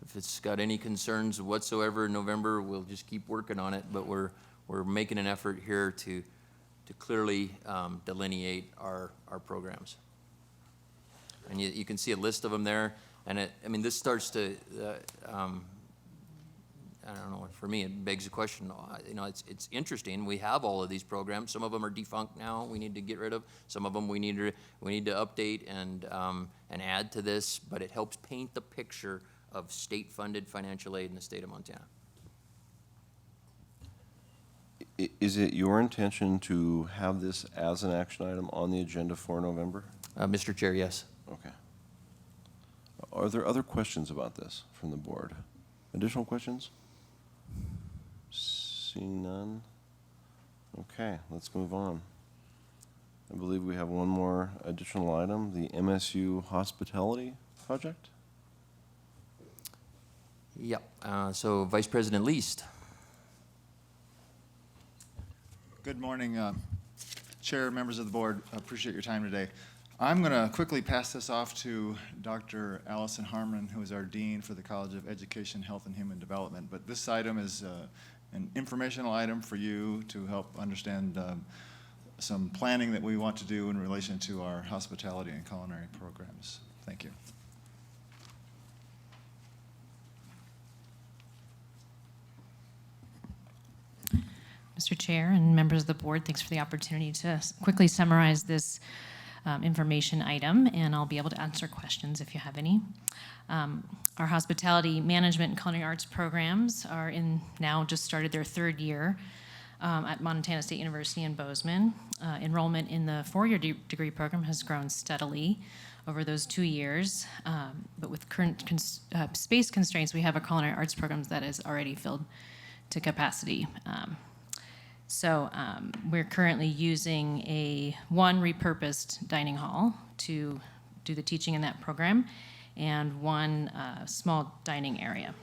if it's got any concerns whatsoever in November, we'll just keep working on it. But we're making an effort here to clearly delineate our programs. And you can see a list of them there. And I mean, this starts to, I don't know, for me, it begs the question, you know, it's interesting. We have all of these programs. Some of them are defunct now, we need to get rid of. Some of them we need to update and add to this, but it helps paint the picture of state-funded financial aid in the state of Montana. Is it your intention to have this as an action item on the agenda for November? Mr. Chair, yes. Okay. Are there other questions about this from the board? Additional questions? Seeing none? Okay, let's move on. I believe we have one more additional item, the MSU Hospitality Project. Yep. So Vice President Least. Good morning, Chair, members of the board. I appreciate your time today. I'm going to quickly pass this off to Dr. Allison Harmon, who is our Dean for the College of Education, Health, and Human Development. But this item is an informational item for you to help understand some planning that we want to do in relation to our hospitality and culinary programs. Thank you. Mr. Chair and members of the board, thanks for the opportunity to quickly summarize this information item, and I'll be able to answer questions if you have any. Our hospitality management and culinary arts programs are now just started their third year at Montana State University in Bozeman. Enrollment in the four-year degree program has grown steadily over those 2 years, but with current space constraints, we have a culinary arts program that is already filled to capacity. So we're currently using one repurposed dining hall to do the teaching in that program and one small dining area.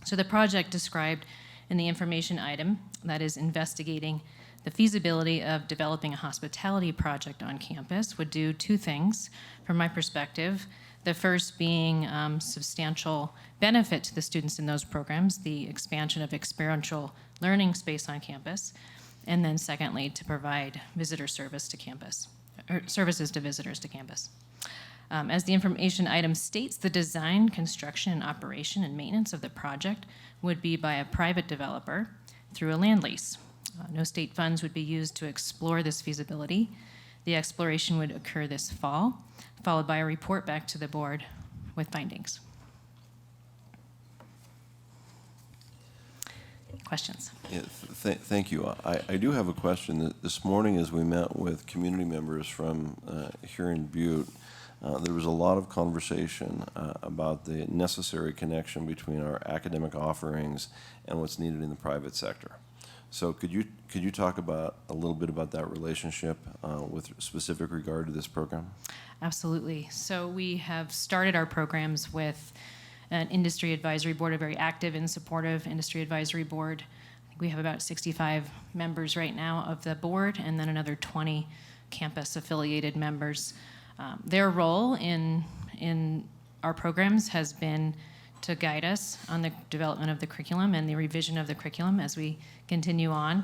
So the project described in the information item, that is investigating the feasibility of developing a hospitality project on campus, would do two things from my perspective. The first being substantial benefit to the students in those programs, the expansion of experiential learning space on campus, and then secondly, to provide visitor service to campus, or services to visitors to campus. As the information item states, the design, construction, operation, and maintenance of the project would be by a private developer through a land lease. No state funds would be used to explore this feasibility. The exploration would occur this fall, followed by a report back to the board with findings. Questions? Yeah, thank you. I do have a question. This morning as we met with community members from here in Butte, there was a lot of conversation about the necessary connection between our academic offerings and what's needed in the private sector. So could you talk about a little bit about that relationship with specific regard to this program? Absolutely. So we have started our programs with an industry advisory board, a very active and supportive industry advisory board. I think we have about 65 members right now of the board, and then another 20 campus affiliated members. Their role in our programs has been to guide us on the development of the curriculum and the revision of the curriculum as we continue on.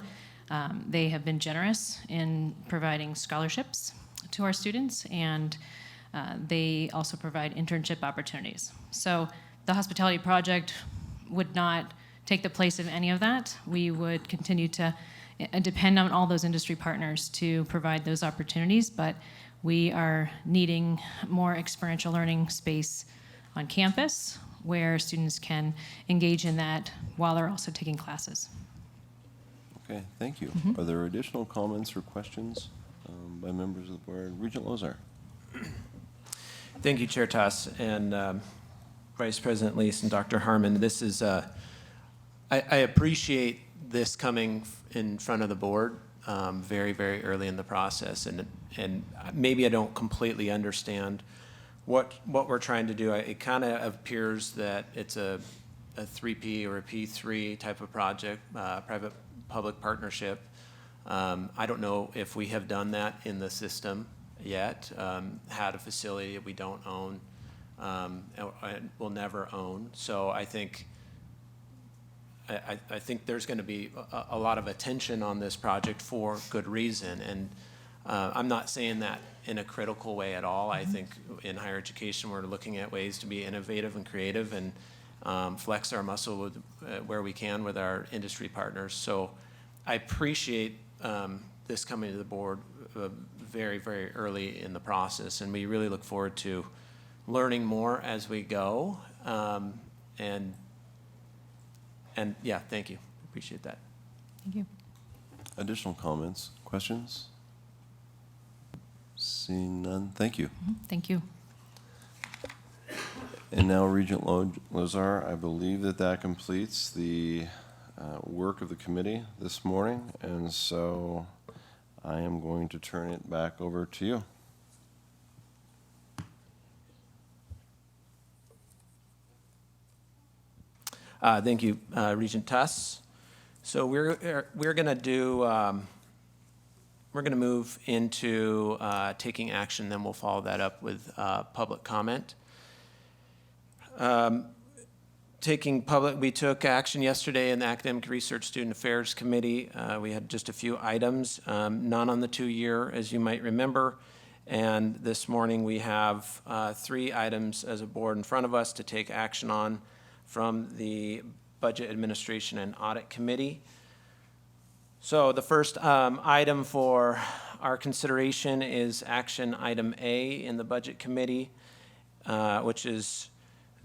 They have been generous in providing scholarships to our students, and they also provide internship opportunities. So the hospitality project would not take the place of any of that. We would continue to depend on all those industry partners to provide those opportunities, but we are needing more experiential learning space on campus where students can engage in that while they're also taking classes. Okay, thank you. Are there additional comments or questions by members of the board? Regent Lozar. Thank you, Chair Tuss and Vice President Leese and Dr. Harmon. This is, I appreciate this coming in front of the board very, very early in the process, and maybe I don't completely understand what we're trying to do. It kind of appears that it's a 3P or a P3 type of project, private-public partnership. I don't know if we have done that in the system yet, had a facility that we don't own, and will never own. So I think there's going to be a lot of attention on this project for good reason, and I'm not saying that in a critical way at all. I think in higher education we're looking at ways to be innovative and creative and flex our muscle with, where we can with our industry partners. So I appreciate this coming to the board very, very early in the process, and we really look forward to learning more as we go. And yeah, thank you. Appreciate that. Thank you. Additional comments, questions? Seeing none, thank you. Thank you. And now, Regent Lozar, I believe that completes the work of the committee this morning, and so I am going to turn it back over to you. Thank you, Regent Tuss. So we're going to do. We're going to move into taking action. Then we'll follow that up with public comment. We took action yesterday in the Academic Research Student Affairs Committee. We had just a few items, none on the 2-year, as you might remember. And this morning we have 3 items as a board in front of us to take action on from the Budget Administration and Audit Committee. So the first item for our consideration is action item A in the Budget Committee, which is,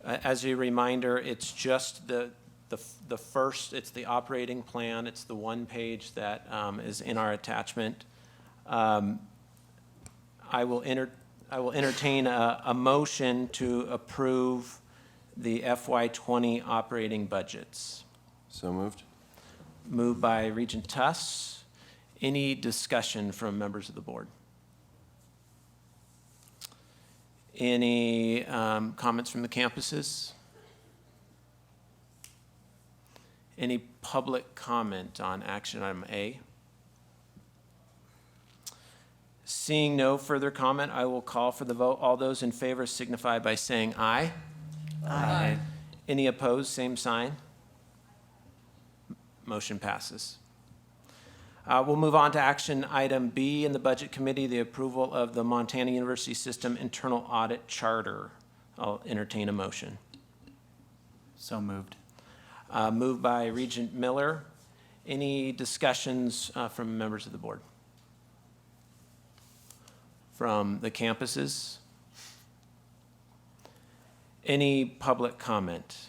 as a reminder, it's just the first, it's the operating plan. It's the one page that is in our attachment. I will entertain a motion to approve the FY20 operating budgets. So moved. Moved by Regent Tuss. Any discussion from members of the board? Any comments from the campuses? Any public comment on action item A? Seeing no further comment, I will call for the vote. All those in favor signify by saying aye. Aye. Any opposed, same sign. Motion passes. We'll move on to action item B in the Budget Committee, the approval of the Montana University System Internal Audit Charter. I'll entertain a motion. So moved. Moved by Regent Miller. Any discussions from members of the board? From the campuses? Any public comment?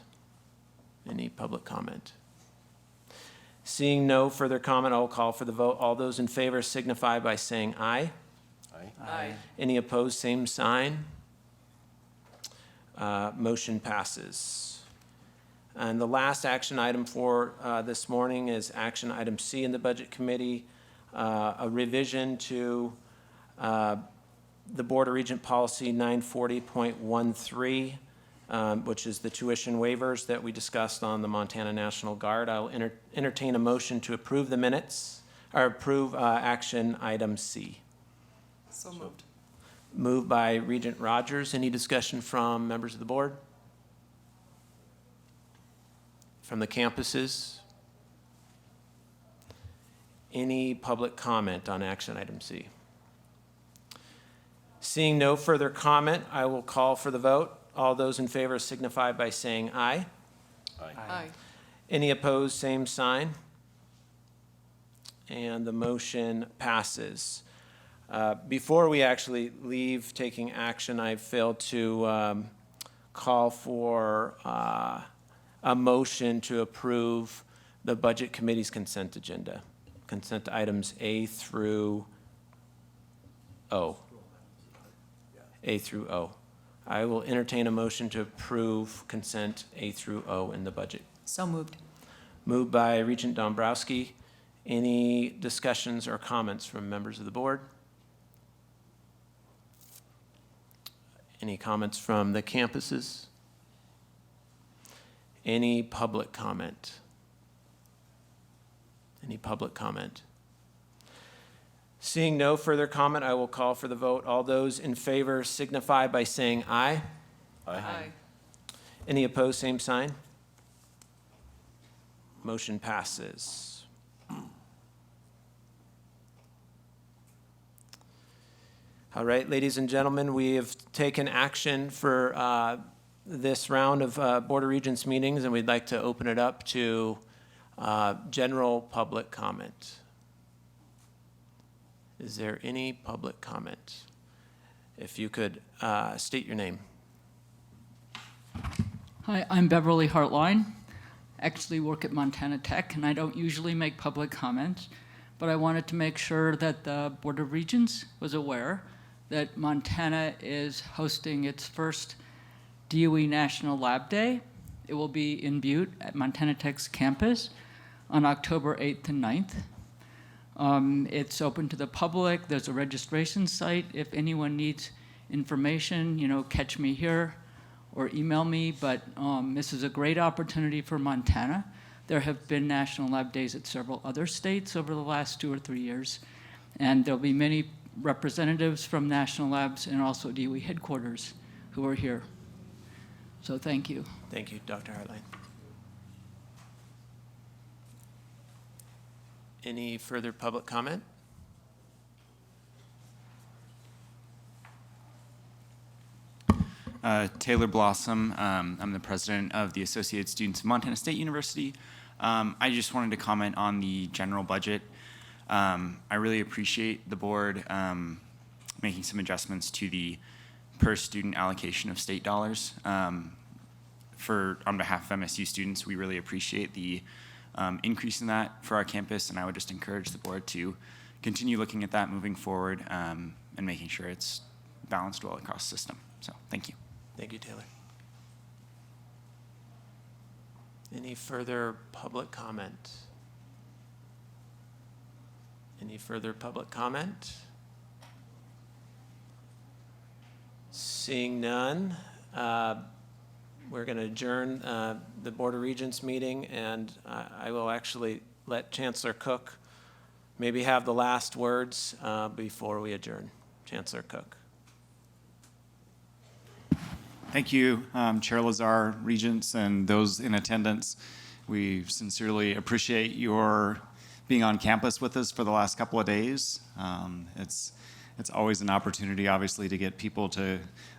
Any public comment? Seeing no further comment, I will call for the vote. All those in favor signify by saying aye. Aye. Aye. Any opposed, same sign. Motion passes. And the last action item for this morning is action item C in the Budget Committee, a revision to the Board of Regent Policy 940.13, which is the tuition waivers that we discussed on the Montana National Guard. I'll entertain a motion to approve the minutes, or approve action item C. So moved. Moved by Regent Rogers. Any discussion from members of the board? From the campuses? Any public comment on action item C? Seeing no further comment, I will call for the vote. All those in favor signify by saying aye. Aye. Any opposed, same sign. And the motion passes. Before we actually leave taking action, I failed to call for a motion to approve the Budget Committee's consent agenda. Consent items A through O. A through O. I will entertain a motion to approve consent A through O in the budget. So moved. Moved by Regent Dombrowski. Any discussions or comments from members of the board? Any comments from the campuses? Any public comment? Any public comment? Seeing no further comment, I will call for the vote. All those in favor signify by saying aye. Aye. Any opposed, same sign. Motion passes. All right, ladies and gentlemen, we have taken action for this round of Board of Regents meetings, and we'd like to open it up to general public comment. Is there any public comment? If you could state your name. Hi, I'm Beverly Hartline. Actually work at Montana Tech, and I don't usually make public comments, but I wanted to make sure that the Board of Regents was aware that Montana is hosting its first DOE National Lab Day. It will be in Butte at Montana Tech's campus on October 8th and 9th. It's open to the public. There's a registration site. If anyone needs information, catch me here or email me. But this is a great opportunity for Montana. There have been National Lab Days at several other states over the last 2 or 3 years. And there'll be many representatives from National Labs and also DOE headquarters who are here. So thank you. Thank you, Dr. Hartline. Any further public comment? Taylor Blossom. I'm the president of the Associated Students of Montana State University. I just wanted to comment on the general budget. I really appreciate the board making some adjustments to the per student allocation of state dollars. On behalf of MSU students, we really appreciate the increase in that for our campus, and I would just encourage the board to continue looking at that moving forward and making sure it's balanced well across the system. So thank you. Thank you, Taylor. Any further public comment? Any further public comment? Seeing none, we're going to adjourn the Board of Regents meeting, and I will actually let Chancellor Cook maybe have the last words before we adjourn. Chancellor Cook. Thank you, Chair Lazar, Regents, and those in attendance. We sincerely appreciate your being on campus with us for the last couple of days. It's always an opportunity, obviously, to get people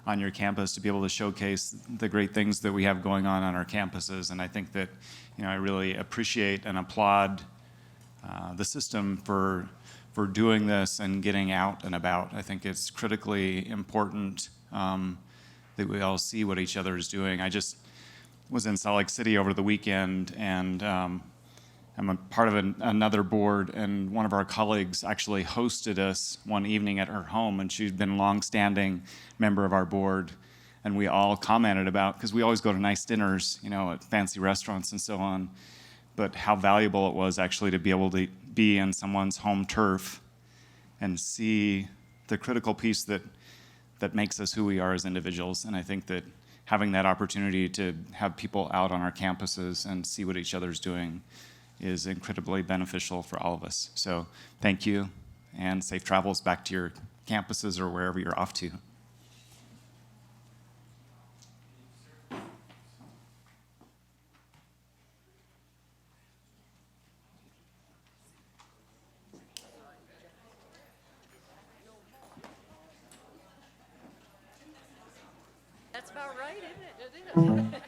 on your campus to be able to showcase the great things that we have going on our campuses. And I think that, I really appreciate and applaud the system for doing this and getting out and about. I think it's critically important that we all see what each other is doing. I just was in Salt Lake City over the weekend, and I'm a part of another board, and one of our colleagues actually hosted us one evening at her home, and she'd been a long-standing member of our board. and we all commented about, because we always go to nice dinners, you know, at fancy restaurants and so on, but how valuable it was actually to be able to be in someone's home turf and see the critical piece that makes us who we are as individuals. And I think that having that opportunity to have people out on our campuses and see what each other's doing is incredibly beneficial for all of us. So thank you, and safe travels back to your campuses or wherever you're off to. That's about right, isn't it?